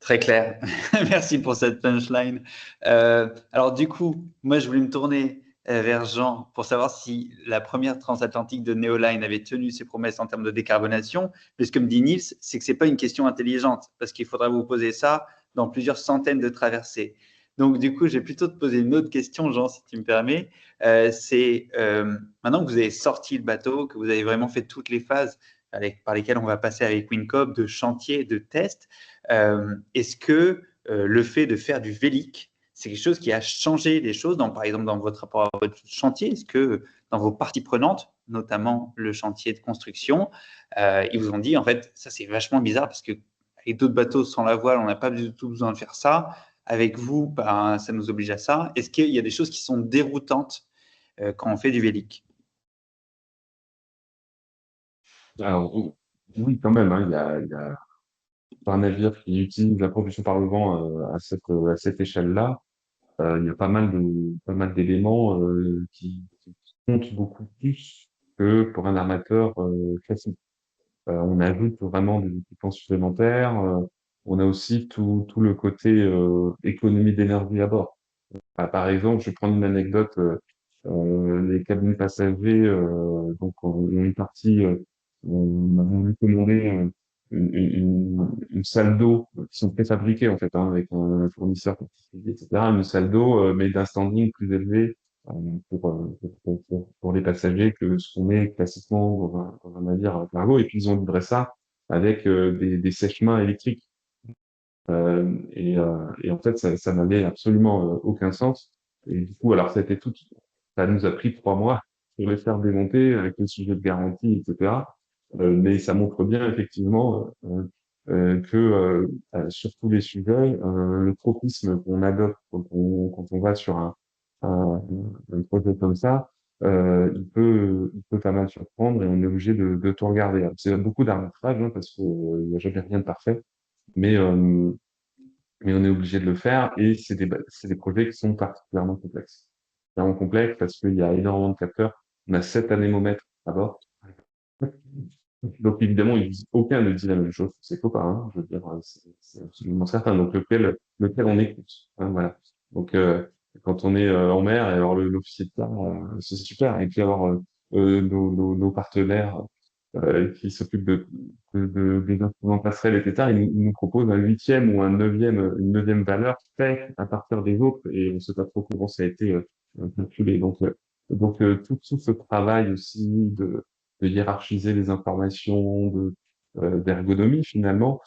Très clair. Merci pour cette punchline. Alors du coup, moi je voulais me tourner vers Jean pour savoir si la première transatlantique de Neoline avait tenu ses promesses en termes de décarbonation. Mais ce que me dit Niels, c'est que c'est pas une question intelligente parce qu'il faudra vous poser ça dans plusieurs centaines de traversées. Donc du coup, je vais plutôt te poser une autre question, Jean, si tu me permets. Maintenant que vous avez sorti le bateau, que vous avez vraiment fait toutes les phases par lesquelles on va passer avec WinCop, de chantier, de test. Est-ce que le fait de faire du vélic, c'est quelque chose qui a changé les choses, par exemple dans votre rapport à votre chantier? Est-ce que dans vos parties prenantes, notamment le chantier de construction, ils vous ont dit, en fait, ça c'est vachement bizarre parce que avec d'autres bateaux sans la voile, on n'a pas du tout besoin de faire ça. Avec vous, ben, ça nous oblige à ça. Est-ce qu'il y a des choses qui sont déroutantes quand on fait du vélic? Alors, oui, quand même, hein, il y a un navire qui utilise la propulsion par le vent à cette échelle-là. Il y a pas mal d'éléments qui comptent beaucoup plus que pour un armateur classique. On ajoute vraiment des équipements supplémentaires. On a aussi tout le côté économie d'énergie à bord. Par exemple, je vais prendre une anecdote. Les cabines passagers, donc on est parti, on a voulu commander une salle d'eau qui sont préfabriquées en fait, hein, avec un fournisseur particulier, etc. Une salle d'eau, mais d'un standing plus élevé pour les passagers que ce qu'on met classiquement dans un navire cargo. Et puis ils ont livré ça avec des sèche-mains électriques. Et en fait, ça n'avait absolument aucun sens. Et du coup, alors ça nous a pris 3 mois pour les faire démonter avec le sujet de garantie, etc. Mais ça montre bien effectivement que sur tous les sujets, le tropisme qu'on adopte quand on va sur un projet comme ça, il peut pas mal surprendre et on est obligé de tout regarder. Alors, c'est beaucoup d'arbitrage hein, parce qu'il n'y a jamais rien de parfait, mais mais on est obligé de le faire et c'est des projets qui sont particulièrement complexes. Vraiment complexes parce qu'il y a énormément de capteurs. On a 7 anémomètres à bord. Donc évidemment, aucun ne dit la même chose. C'est copain, hein, je veux dire, c'est absolument certain. Donc lequel on écoute. Hein, voilà. Donc quand on est en mer, et alors l'officier de quart, c'est super. Et puis avoir nos partenaires qui s'occupe des instruments passerelles, etc., il nous propose un huitième ou une neuvième valeur faite à partir des autres et on ne sait pas trop comment ça a été calculé. Donc tout ce travail aussi de hiérarchiser les informations, d'ergonomie finalement,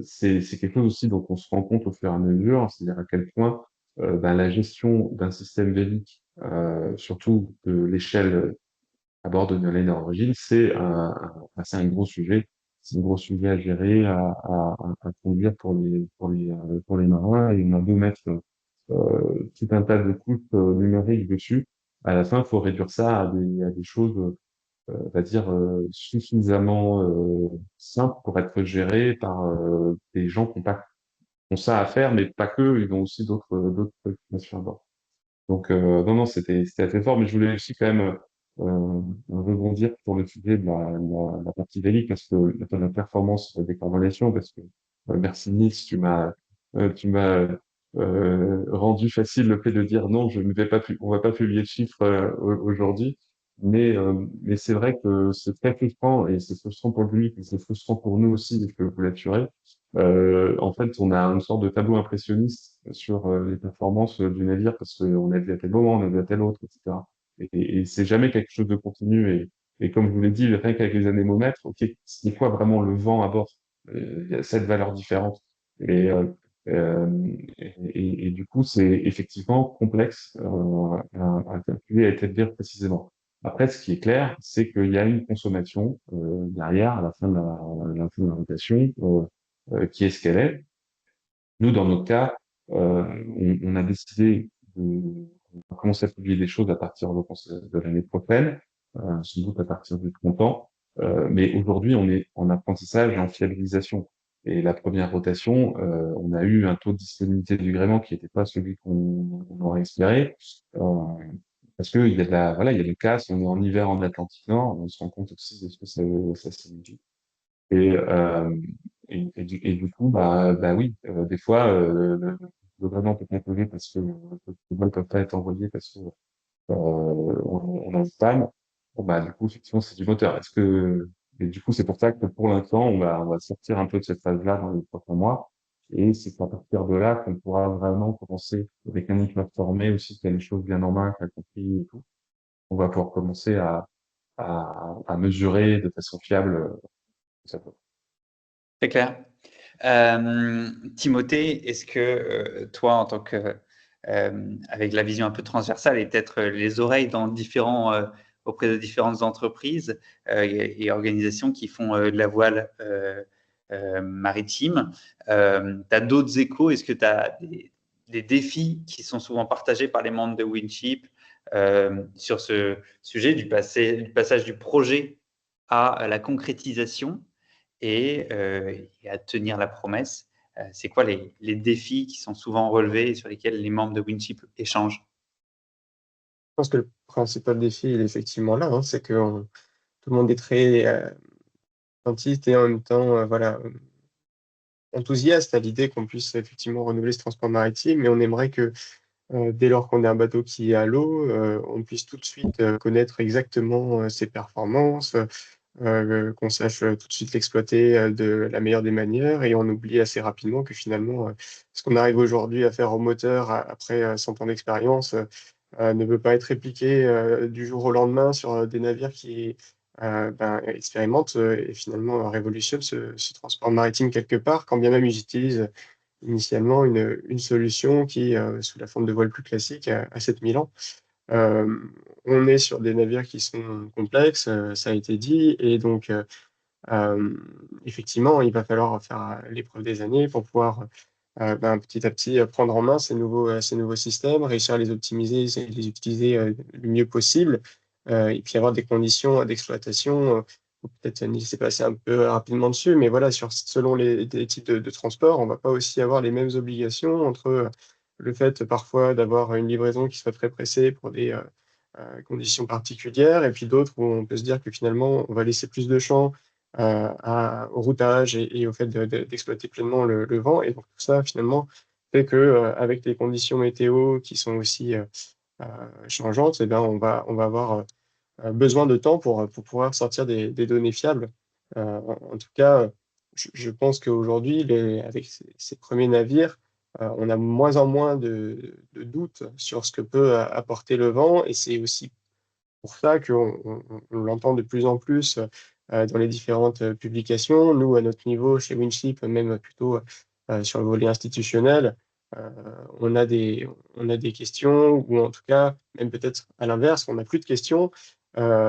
c'est quelque chose aussi dont on se rend compte au fur et à mesure, c'est-à-dire à quel point la gestion d'un système vélique, surtout de l'échelle à bord de nos lignes d'origine, c'est un gros sujet. C'est un gros sujet à gérer, à conduire pour les marins. Et on a beau mettre tout un tas de couches numériques dessus. À la fin, il faut réduire ça à des choses, on va dire, suffisamment simples pour être gérées par des gens qui ont ça à faire, mais pas que, ils ont aussi d'autres préoccupations à bord. Donc, non, non, c'était assez fort, mais je voulais aussi quand même rebondir sur le sujet de la partie vélique, parce que la performance de décarbonation, parce que merci Nils, tu m'as rendu facile le fait de dire non, je ne vais pas, on va pas publier de chiffres aujourd'hui, mais c'est vrai que c'est très frustrant, et c'est frustrant pour lui, et c'est frustrant pour nous aussi, je peux vous l'assurer. En fait, on a une sorte de tableau impressionniste sur les performances du navire parce qu'on a vu à tel moment, on a vu à tel autre, etc. Et c'est jamais quelque chose de continu. Et comme je vous l'ai dit, rien qu'avec les anémomètres, ok, c'est quoi vraiment le vent à bord? Il y a 7 valeurs différentes. Et, euh, et du coup, c'est effectivement complexe à calculer et à établir précisément. Après, ce qui est clair, c'est qu'il y a une consommation derrière, à la fin de la rotation, qui est ce qu'elle est. Nous, dans notre cas, on a décidé on va commencer à publier des choses à partir de l'année prochaine, sans doute à partir du printemps. Mais aujourd'hui, on est en apprentissage et en fiabilisation. Et la première rotation, on a eu un taux de disponibilité du gréement qui n'était pas celui qu'on aurait espéré. Parce que il y a voilà, il y a des casse, on est en hiver en Atlantique Nord, on se rend compte aussi de ce que ça signifie. Et, euh, et du coup, bah oui, des fois, le gréement peut composer parce que les balles peuvent pas être envoyées parce que on a une panne. Bon, bah du coup, effectivement, c'est du moteur. Et du coup, c'est pour ça que pour l'instant, on va sortir un peu de cette phase-là dans les prochains mois. Et c'est à partir de là qu'on pourra vraiment commencer avec un équipement formé aussi qui a les choses bien en main, qui a compris et tout. On va pouvoir commencer à mesurer de façon fiable ça. C'est clair. Timothée, est-ce que toi, en tant que avec la vision un peu transversale et peut-être les oreilles auprès de différentes entreprises et organisations qui font de la voile maritime, tu as d'autres échos? Est-ce que tu as des défis qui sont souvent partagés par les membres de Winship sur ce sujet du passage du projet à la concrétisation et à tenir la promesse? C'est quoi les défis qui sont souvent relevés et sur lesquels les membres de Winship échangent? Je pense que le principal défi, il est effectivement là, hein, c'est que tout le monde est très attentif et en même temps, voilà, enthousiaste à l'idée qu'on puisse effectivement renouveler ce transport maritime, mais on aimerait que dès lors qu'on a un bateau qui est à l'eau, on puisse tout de suite connaître exactement ses performances, qu'on sache tout de suite l'exploiter de la meilleure des manières, et on oublie assez rapidement que finalement, ce qu'on arrive aujourd'hui à faire au moteur après 100 ans d'expérience ne peut pas être répliqué du jour au lendemain sur des navires qui expérimentent et finalement révolutionnent ce transport maritime quelque part, quand bien même ils utilisent initialement une solution qui, sous la forme de voile plus classique, a 7000 ans. On est sur des navires qui sont complexes, ça a été dit, et donc effectivement, il va falloir faire l'épreuve des années pour pouvoir petit à petit prendre en main ces nouveaux systèmes, réussir à les optimiser, essayer de les utiliser le mieux possible, et puis avoir des conditions d'exploitation. Peut-être Nice s'est passé un peu rapidement dessus, mais voilà, selon les types de transport, on ne va pas aussi avoir les mêmes obligations entre le fait parfois d'avoir une livraison qui soit très pressée pour des conditions particulières, et puis d'autres où on peut se dire que finalement, on va laisser plus de champ au routage et au fait d'exploiter pleinement le vent. Et donc tout ça, finalement, fait que avec les conditions météo qui sont aussi changeantes, eh bien, on va avoir besoin de temps pour pouvoir sortir des données fiables. En tout cas, je pense qu'aujourd'hui, avec ces premiers navires, on a moins en moins de doutes sur ce que peut apporter le vent, et c'est aussi pour ça qu'on l'entend de plus en plus dans les différentes publications. Nous, à notre niveau, chez Winship, même plutôt sur le volet institutionnel, euh, on a des questions, ou en tout cas, même peut-être à l'inverse, on n'a plus de questions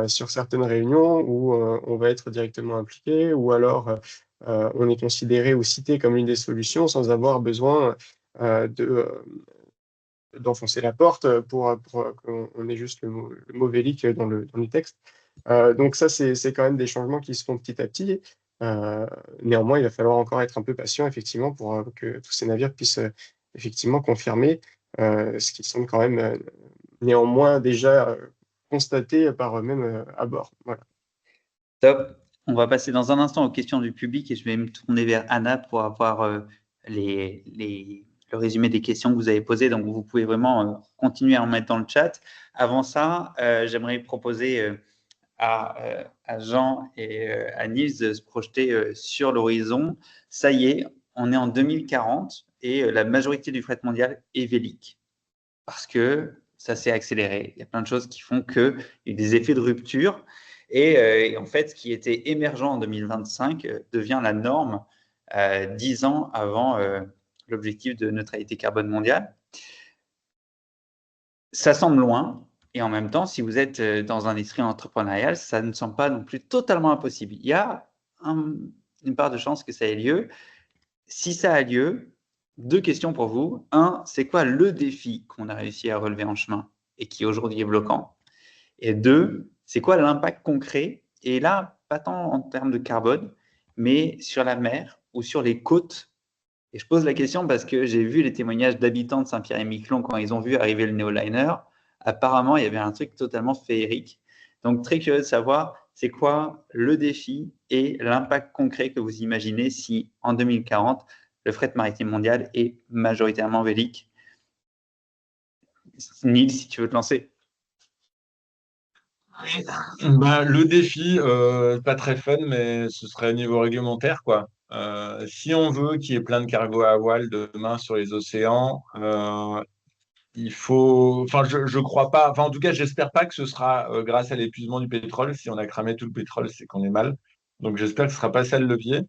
sur certaines réunions où on va être directement impliqué, ou alors on est considéré ou cité comme une des solutions sans avoir besoin d'enfoncer la porte pour qu'on ait juste le mot vélique dans le texte. Donc ça, c'est quand même des changements qui se font petit à petit. Néanmoins, il va falloir encore être un peu patient, effectivement, pour que tous ces navires puissent effectivement confirmer ce qu'ils sont quand même néanmoins déjà constatés par eux-mêmes à bord. Voilà. Top. On va passer dans un instant aux questions du public et je vais me tourner vers Anna pour avoir le résumé des questions que vous avez posées. Donc, vous pouvez vraiment continuer à en mettre dans le chat. Avant ça, j'aimerais proposer à Jean et à Nils de se projeter sur l'horizon. Ça y est, on est en 2040 et la majorité du fret mondial est vélique parce que ça s'est accéléré. Il y a plein de choses qui font qu'il y a eu des effets de rupture. Et en fait, ce qui était émergent en 2025 devient la norme 10 ans avant l'objectif de neutralité carbone mondiale. Ça semble loin, et en même temps, si vous êtes dans un esprit entrepreneurial, ça ne semble pas non plus totalement impossible. Il y a une part de chance que ça ait lieu. Si ça a lieu, deux questions pour vous. Un, c'est quoi le défi qu'on a réussi à relever en chemin et qui aujourd'hui est bloquant? Et deux, c'est quoi l'impact concret? Et là, pas tant en termes de carbone, mais sur la mer ou sur les côtes. Et je pose la question parce que j'ai vu les témoignages d'habitants de Saint-Pierre-et-Miquelon quand ils ont vu arriver le néoliner. Apparemment, il y avait un truc totalement féerique. Donc, très curieux de savoir, c'est quoi le défi et l'impact concret que vous imaginez si, en 2040, le fret maritime mondial est majoritairement vélique? Nils, si tu veux te lancer. Le défi, pas très fun, mais ce serait au niveau réglementaire, quoi. Si on veut qu'il y ait plein de cargos à voile demain sur les océans, il faut. Enfin, je crois pas. Enfin, en tout cas, j'espère pas que ce sera grâce à l'épuisement du pétrole. Si on a cramé tout le pétrole, c'est qu'on est mal. Donc, j'espère que ce sera pas ça le levier.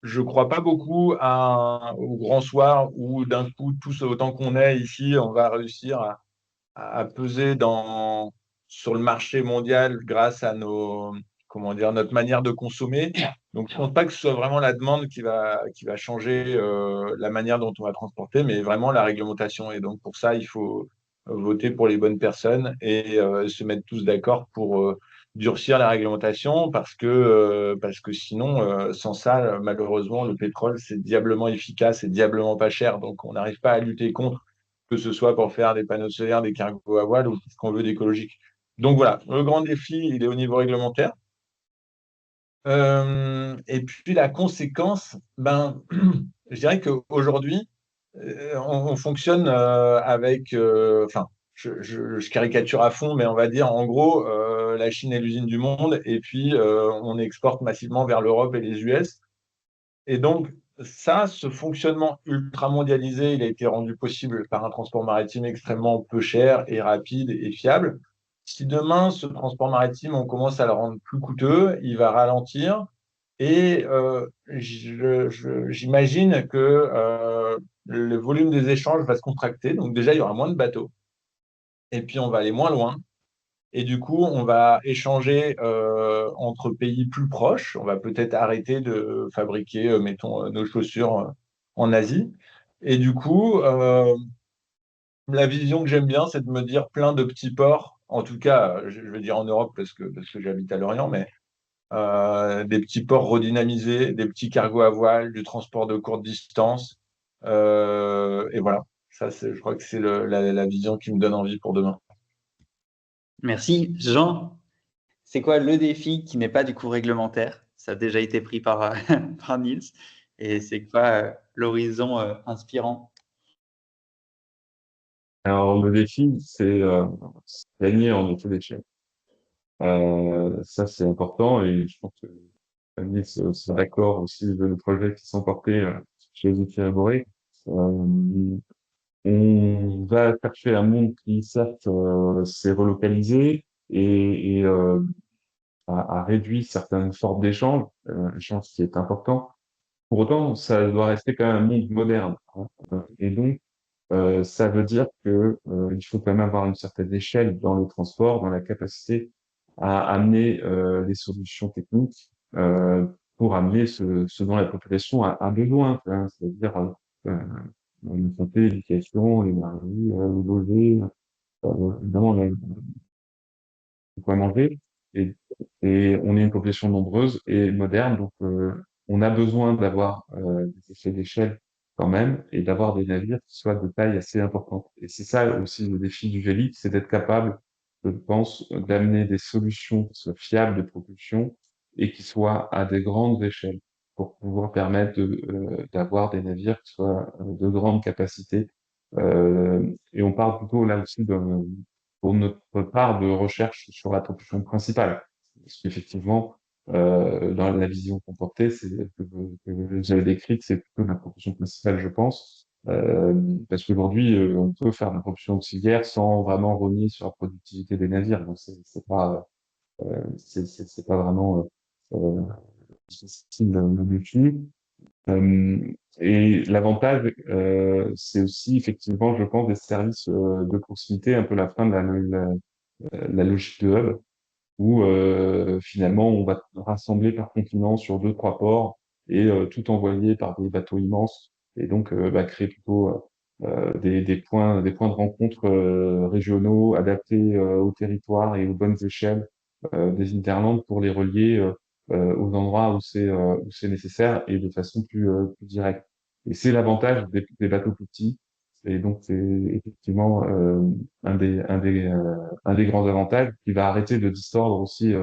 Je crois pas beaucoup au grand soir où d'un coup, tous autant qu'on est ici, on va réussir à peser sur le marché mondial grâce à comment dire, notre manière de consommer. Donc, je ne pense pas que ce soit vraiment la demande qui va changer la manière dont on va transporter, mais vraiment la réglementation. Et donc, pour ça, il faut voter pour les bonnes personnes et se mettre tous d'accord pour durcir la réglementation parce que sinon, sans ça, malheureusement, le pétrole, c'est diablement efficace et diablement pas cher. Donc, on n'arrive pas à lutter contre, que ce soit pour faire des panneaux solaires, des cargos à voile ou ce qu'on veut d'écologique. Donc voilà, le grand défi, il est au niveau réglementaire. Et puis la conséquence, je dirais qu'aujourd'hui, on fonctionne avec, enfin, je caricature à fond, mais on va dire en gros, la Chine est l'usine du monde, et puis on exporte massivement vers l'Europe et les US. Et donc, ça, ce fonctionnement ultra mondialisé, il a été rendu possible par un transport maritime extrêmement peu cher et rapide et fiable. Si demain, ce transport maritime, on commence à le rendre plus coûteux, il va ralentir. Et j'imagine que le volume des échanges va se contracter. Donc déjà, il y aura moins de bateaux. Et puis, on va aller moins loin. Et du coup, on va échanger entre pays plus proches. On va peut-être arrêter de fabriquer, mettons, nos chaussures en Asie. Et du coup, la vision que j'aime bien, c'est de me dire plein de petits ports, en tout cas, je vais dire en Europe parce que j'habite à Lorient, mais des petits ports redynamisés, des petits cargos à voile, du transport de courte distance. Et voilà, ça, je crois que c'est la vision qui me donne envie pour demain. Merci. Jean, c'est quoi le défi qui n'est pas du coup réglementaire? Ça a déjà été pris par, par Niels. Et c'est quoi l'horizon inspirant? Alors, le défi, c'est gagner en autodéchet. Ça, c'est important et je pense que Niels sera d'accord aussi de nos projets qui sont portés chez les outils élaborés. On va chercher un monde qui, certes, s'est relocalisé et a réduit certaines formes d'échange, échange qui est important. Pour autant, ça doit rester quand même un monde moderne, hein. Et donc, ça veut dire que il faut quand même avoir une certaine échelle dans le transport, dans la capacité à amener des solutions techniques pour amener ce dont la population a besoin, hein, c'est-à-dire une santé, l'éducation, l'énergie, le loger, évidemment, de quoi manger. Et, et on est une population nombreuse et moderne, donc on a besoin d'avoir des effets d'échelle quand même et d'avoir des navires qui soient de taille assez importante. Et c'est ça aussi le défi du Vélib, c'est d'être capable, je pense, d'amener des solutions qui soient fiables de propulsion et qui soient à des grandes échelles pour pouvoir permettre d'avoir des navires qui soient de grande capacité. Et on parle plutôt là aussi pour notre part de recherche sur la propulsion principale. Parce qu'effectivement, dans la vision qu'on portait, que j'avais décrite, c'est plutôt la propulsion principale, je pense. Parce qu'aujourd'hui, on peut faire de la propulsion auxiliaire sans vraiment renier sur la productivité des navires. Donc, c'est pas vraiment difficile le défi. Et l'avantage, c'est aussi effectivement, je pense, des services de proximité, un peu la fin de la logique de hub, où finalement on va rassembler par continent sur 2-3 ports et tout envoyer par des bateaux immenses et donc créer plutôt des points de rencontre régionaux adaptés au territoire et aux bonnes échelles des hinterlands pour les relier aux endroits où c'est nécessaire et de façon plus directe. Et c'est l'avantage des bateaux plus petits. Et donc c'est effectivement un des grands avantages qui va arrêter de distordre aussi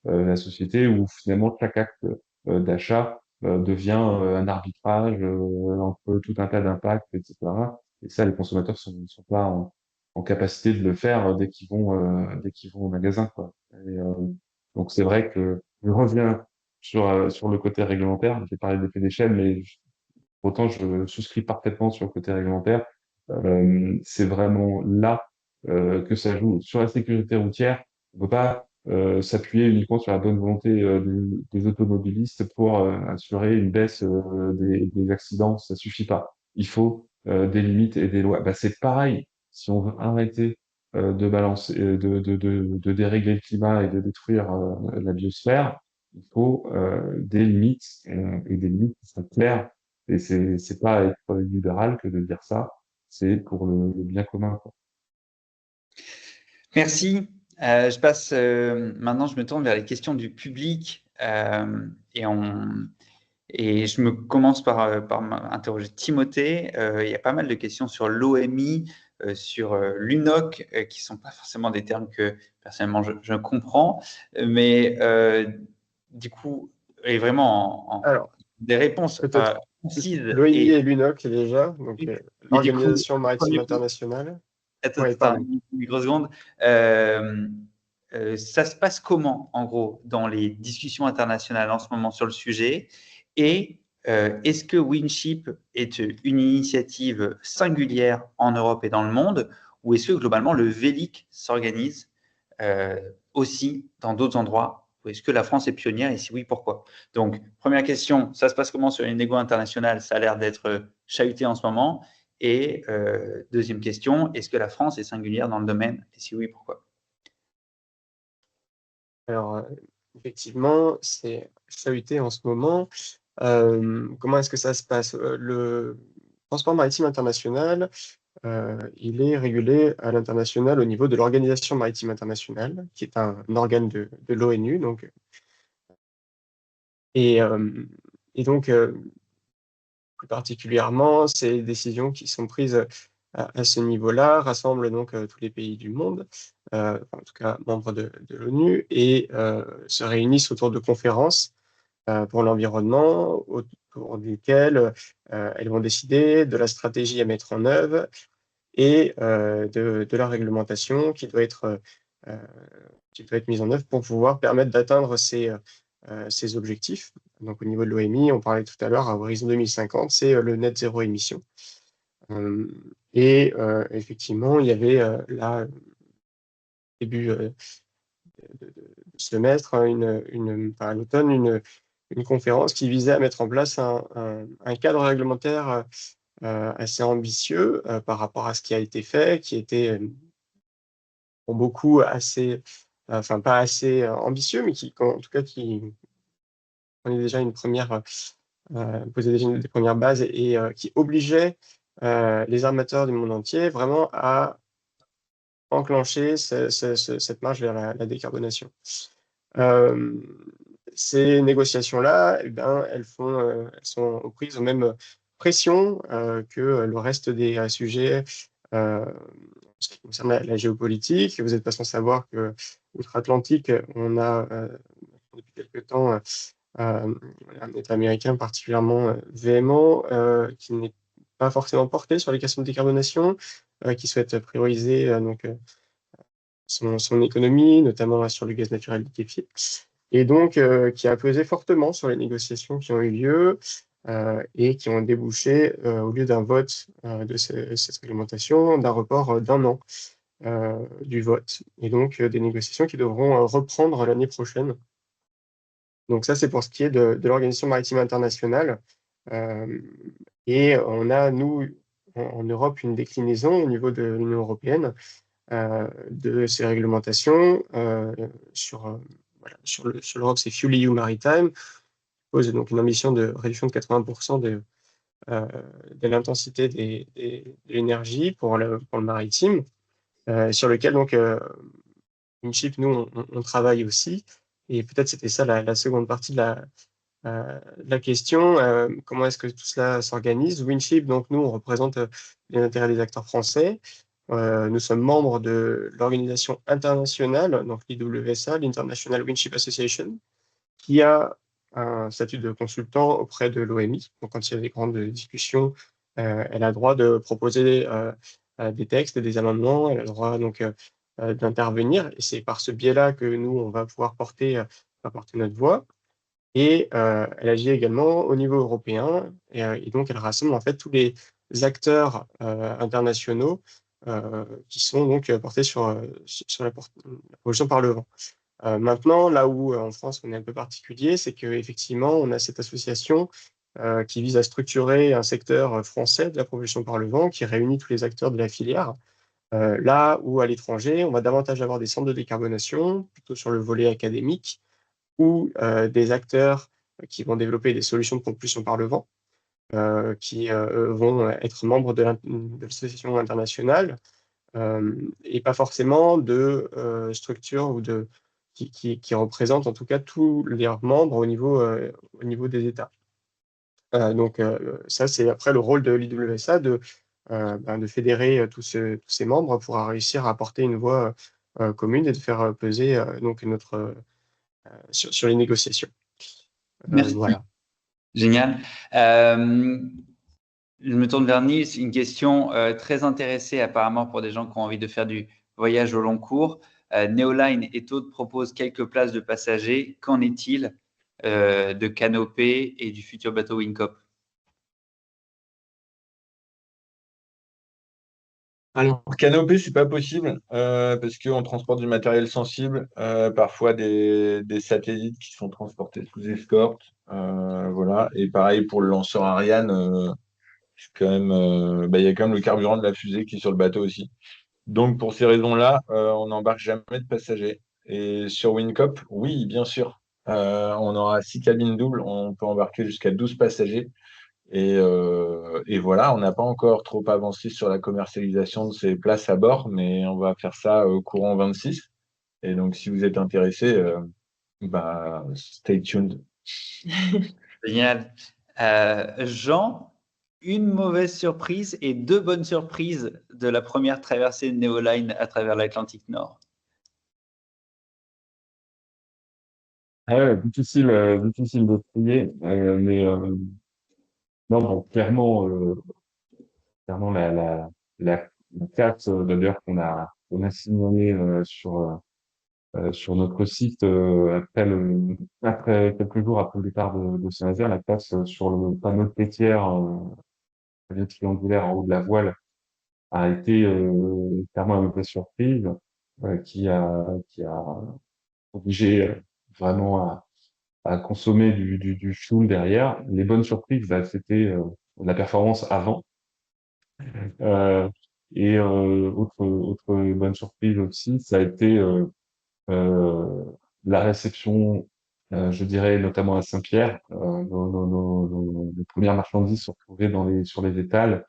la société où finalement chaque acte d'achat devient un arbitrage entre tout un tas d'impacts, etc. Et ça, les consommateurs ne sont pas en capacité de le faire dès qu'ils vont au magasin, quoi. Et, donc c'est vrai que je reviens sur le côté réglementaire. J'ai parlé d'effet d'échelle, mais pourtant je souscris parfaitement sur le côté réglementaire. C'est vraiment là que ça joue. Sur la sécurité routière, on ne peut pas s'appuyer uniquement sur la bonne volonté des automobilistes pour assurer une baisse des accidents. Ça suffit pas. Il faut des limites et des lois. Bah, c'est pareil. Si on veut arrêter de balancer, de dérégler le climat et de détruire la biosphère, il faut des limites et des limites qui sont claires. Et c'est pas être libéral que de dire ça. C'est pour le bien commun, quoi. Merci. Je passe maintenant, je me tourne vers les questions du public et je me commence par interroger Timothée. Il y a pas mal de questions sur l'OMI, sur l'UNOC, qui sont pas forcément des termes que personnellement je comprends, mais du coup, et vraiment Alors, des réponses peut-être concises. l'OMI et l'UNOC déjà, donc Mais du coup, l'Organisation maritime internationale. attends, Ouais, pardon. une microseconde. ça se passe comment, en gros, dans les discussions internationales en ce moment sur le sujet? Et est-ce que Winship est une initiative singulière en Europe et dans le monde, ou est-ce que globalement le VELIC s'organise aussi dans d'autres endroits? Ou est-ce que la France est pionnière et si oui, pourquoi? Donc, première question, ça se passe comment sur les négos internationales? Ça a l'air d'être chahuté en ce moment. Et deuxième question, est-ce que la France est singulière dans le domaine? Et si oui, pourquoi? Alors, effectivement, c'est chahuté en ce moment. Comment est-ce que ça se passe? Le transport maritime international, il est régulé à l'international au niveau de l'Organisation maritime internationale, qui est un organe de l'ONU, donc, et donc, plus particulièrement, ces décisions qui sont prises à ce niveau-là rassemblent donc tous les pays du monde, en tout cas membres de l'ONU, et se réunissent autour de conférences pour l'environnement, autour desquelles elles vont décider de la stratégie à mettre en œuvre et de la réglementation euh, qui doit être mise en œuvre pour pouvoir permettre d'atteindre ces objectifs. Donc, au niveau de l'OMI, on parlait tout à l'heure, à horizon 2050, c'est le net zéro émission. Et effectivement, il y avait là, début de semestre, à l'automne, une conférence qui visait à mettre en place un cadre réglementaire assez ambitieux par rapport à ce qui a été fait, qui était pour beaucoup assez, enfin pas assez ambitieux, mais qui, en tout cas, qui prenait déjà une première, posait déjà des premières bases et qui obligeait les armateurs du monde entier vraiment à enclencher cette marche vers la décarbonation. Ces négociations-là, eh ben, elles sont prises aux mêmes pressions que le reste des sujets en ce qui concerne la géopolitique. Vous n'êtes pas sans savoir que outre-Atlantique, on a depuis quelque temps un État américain particulièrement véhément qui n'est pas forcément porté sur les questions de décarbonation, qui souhaite prioriser donc son économie, notamment sur le gaz naturel liquéfié, et donc qui a pesé fortement sur les négociations qui ont eu lieu et qui ont débouché, au lieu d'un vote de cette réglementation, d'un report d'un an du vote, et donc des négociations qui devront reprendre l'année prochaine. Donc ça, c'est pour ce qui est de l'Organisation maritime internationale. Et on a, nous, en Europe, une déclinaison au niveau de l'Union européenne de ces réglementations sur l'Europe, c'est FuelEU Maritime, qui pose donc une ambition de réduction de 80% de l'intensité de l'énergie pour le maritime, sur lequel donc Winship, nous, on travaille aussi. Et peut-être c'était ça la seconde partie de la question. Comment est-ce que tout cela s'organise? Winship, donc nous, on représente les intérêts des acteurs français. Nous sommes membres de l'organisation internationale, donc l'IWSA, l'International Winship Association, qui a un statut de consultant auprès de l'OMI. Donc, quand il y a des grandes discussions, elle a le droit de proposer des textes et des amendements. Elle a le droit donc d'intervenir. Et c'est par ce biais-là que nous, on va pouvoir porter notre voix. Et elle agit également au niveau européen. Et donc, elle rassemble en fait tous les acteurs internationaux qui sont donc portés sur la pollution par le vent. Maintenant, là où en France on est un peu particulier, c'est qu'effectivement, on a cette association qui vise à structurer un secteur français de la propulsion par le vent qui réunit tous les acteurs de la filière. Là où à l'étranger, on va davantage avoir des centres de décarbonation, plutôt sur le volet académique, ou des acteurs qui vont développer des solutions de propulsion par le vent, qui vont être membres de l'association internationale, et pas forcément de structures ou qui représentent en tout cas tous leurs membres au niveau des États. Donc ça, c'est après le rôle de l'IWSA de fédérer tous ces membres pour réussir à apporter une voix commune et de faire peser donc sur les négociations. Merci. Voilà. Génial. Je me tourne vers Nils, une question très intéressée apparemment pour des gens qui ont envie de faire du voyage au long cours. Neoline et d'autres proposent quelques places de passagers. Qu'en est-il de Canopé et du futur bateau Wincop? Alors, canopée, c'est pas possible parce qu'on transporte du matériel sensible, parfois des satellites qui sont transportés sous escorte. Voilà. Et pareil pour le lanceur Ariane, c'est quand même, il y a quand même le carburant de la fusée qui est sur le bateau aussi. Donc, pour ces raisons-là, on n'embarque jamais de passagers. Et sur Wincop, oui, bien sûr. On aura 6 cabines doubles, on peut embarquer jusqu'à 12 passagers. Et voilà, on n'a pas encore trop avancé sur la commercialisation de ces places à bord, mais on va faire ça courant 26. Et donc, si vous êtes intéressé, stay tuned. Génial. Jean, une mauvaise surprise et 2 bonnes surprises de la première traversée de Neoline à travers l'Atlantique Nord. Difficile, difficile de trier, mais non, bon, clairement la carte d'ailleurs qu'on a signalée sur notre site après quelques jours après le départ de Saint-Nazaire, la place sur le panneau de pétière triangulaire en haut de la voile a été clairement une vraie surprise qui a obligé vraiment à consommer du fuel derrière. Les bonnes surprises, c'était la performance avant. Euh, autre bonne surprise aussi, ça a été euh, la réception, je dirais notamment à Saint-Pierre. Les premières marchandises se retrouvaient sur les étals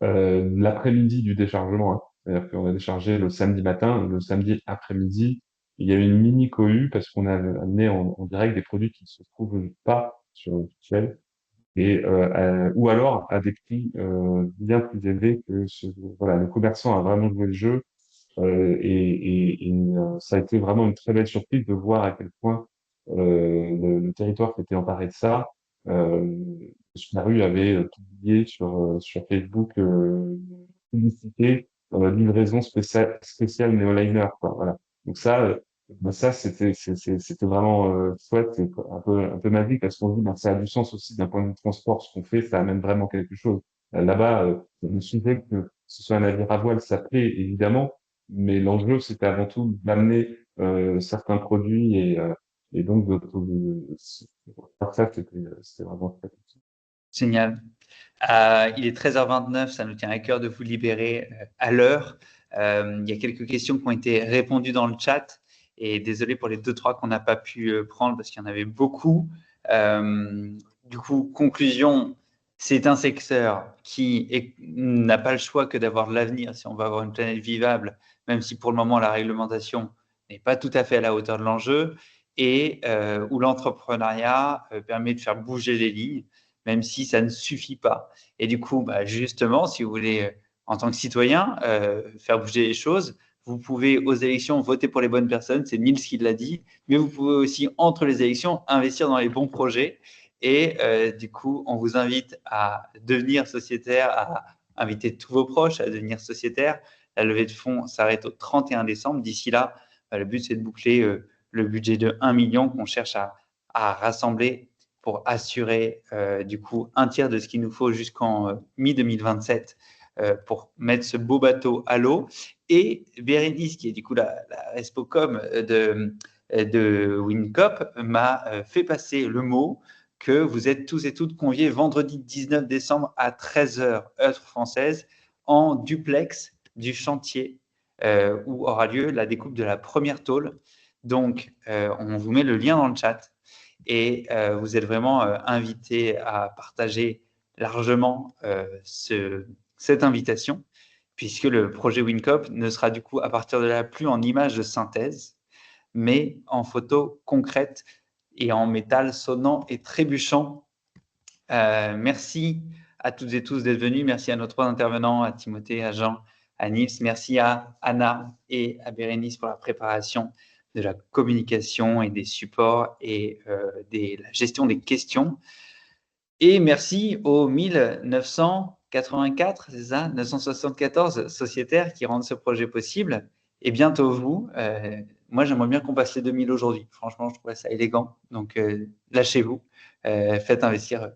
l'après-midi du déchargement. Hein. C'est-à-dire qu'on a déchargé le samedi matin, le samedi après-midi, il y avait une mini cohue parce qu'on a amené en direct des produits qui ne se trouvent pas sur le site ou alors à des prix bien plus élevés que voilà, le commerçant a vraiment joué le jeu ça a été vraiment une très belle surprise de voir à quel point le territoire qui était emparé de ça. Euh, Subaru avait publié sur Facebook publicité livraison spéciale Neoliner, quoi. Voilà. Donc ça c'était vraiment chouette, c'est un peu magique parce qu'on dit ben, ça a du sens aussi d'un point de vue transport ce qu'on fait, ça amène vraiment quelque chose. Là-bas, le sujet que ce soit un navire à voile, ça plaît évidemment, mais l'enjeu c'était avant tout d'amener certains produits et donc faire ça c'était vraiment très utile. Génial. Il est 13h29, ça nous tient à cœur de vous libérer à l'heure. Il y a quelques questions qui ont été répondues dans le chat et désolé pour les 2-3 qu'on n'a pas pu prendre parce qu'il y en avait beaucoup. Du coup, conclusion, c'est un secteur qui n'a pas le choix que d'avoir de l'avenir si on va avoir une planète vivable, même si pour le moment la réglementation n'est pas tout à fait à la hauteur de l'enjeu et où l'entrepreneuriat permet de faire bouger les lignes, même si ça ne suffit pas. Et du coup, justement, si vous voulez, en tant que citoyen, faire bouger les choses, vous pouvez aux élections voter pour les bonnes personnes, c'est Niels qui l'a dit, mais vous pouvez aussi, entre les élections, investir dans les bons projets. Et du coup, on vous invite à devenir sociétaire, à inviter tous vos proches à devenir sociétaire. La levée de fonds s'arrête au 31 décembre. D'ici là, le but, c'est de boucler le budget de 1 million qu'on cherche à rassembler pour assurer du coup un tiers de ce qu'il nous faut jusqu'en mi-2027 pour mettre ce beau bateau à l'eau. Et Bérénice, qui est du coup la Respocom de Wincop, m'a fait passer le mot que vous êtes tous et toutes conviés vendredi 19 décembre à 13h, heure française, en duplex du chantier où aura lieu la découpe de la première tôle. Donc, on vous met le lien dans le chat. Et vous êtes vraiment invité à partager largement cette invitation, puisque le projet Wincop ne sera du coup à partir de là plus en image de synthèse, mais en photo concrète et en métal sonnant et trébuchant. Merci à toutes et tous d'être venus. Merci à nos 3 intervenants, à Timothée, à Jean, à Niels. Merci à Anna et à Bérénice pour la préparation de la communication et des supports et la gestion des questions. Et merci aux 1984, c'est ça, 974 sociétaires qui rendent ce projet possible. et bientôt vous. Moi, j'aimerais bien qu'on passe les 2000 aujourd'hui. Franchement, je trouvais ça élégant. Donc, lâchez-vous. Faites investir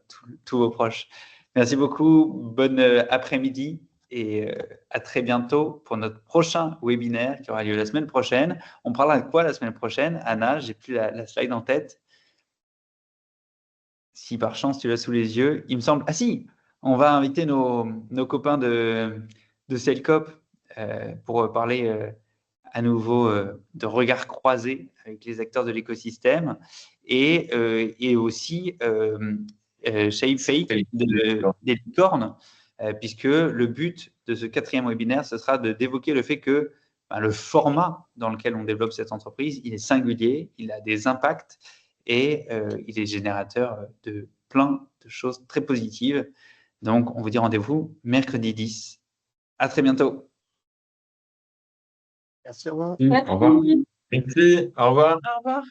tous vos proches. Merci beaucoup. Bonne après-midi et à très bientôt pour notre prochain webinaire qui aura lieu la semaine prochaine. On parlera de quoi la semaine prochaine? Anna, j'ai plus la slide en tête. Si par chance tu l'as sous les yeux, il me semble. Ah si, on va inviter nos copains de Cellcop pour parler à nouveau de regard croisé avec les acteurs de l'écosystème et aussi ShapeFake des licornes, puisque le but de ce 4e webinaire, ce sera d'évoquer le fait que le format dans lequel on développe cette entreprise, il est singulier, il a des impacts et il est générateur de plein de choses très positives. Donc, on vous dit rendez-vous mercredi 10. À très bientôt. Merci, au revoir. Au revoir. Merci, au revoir. Au revoir.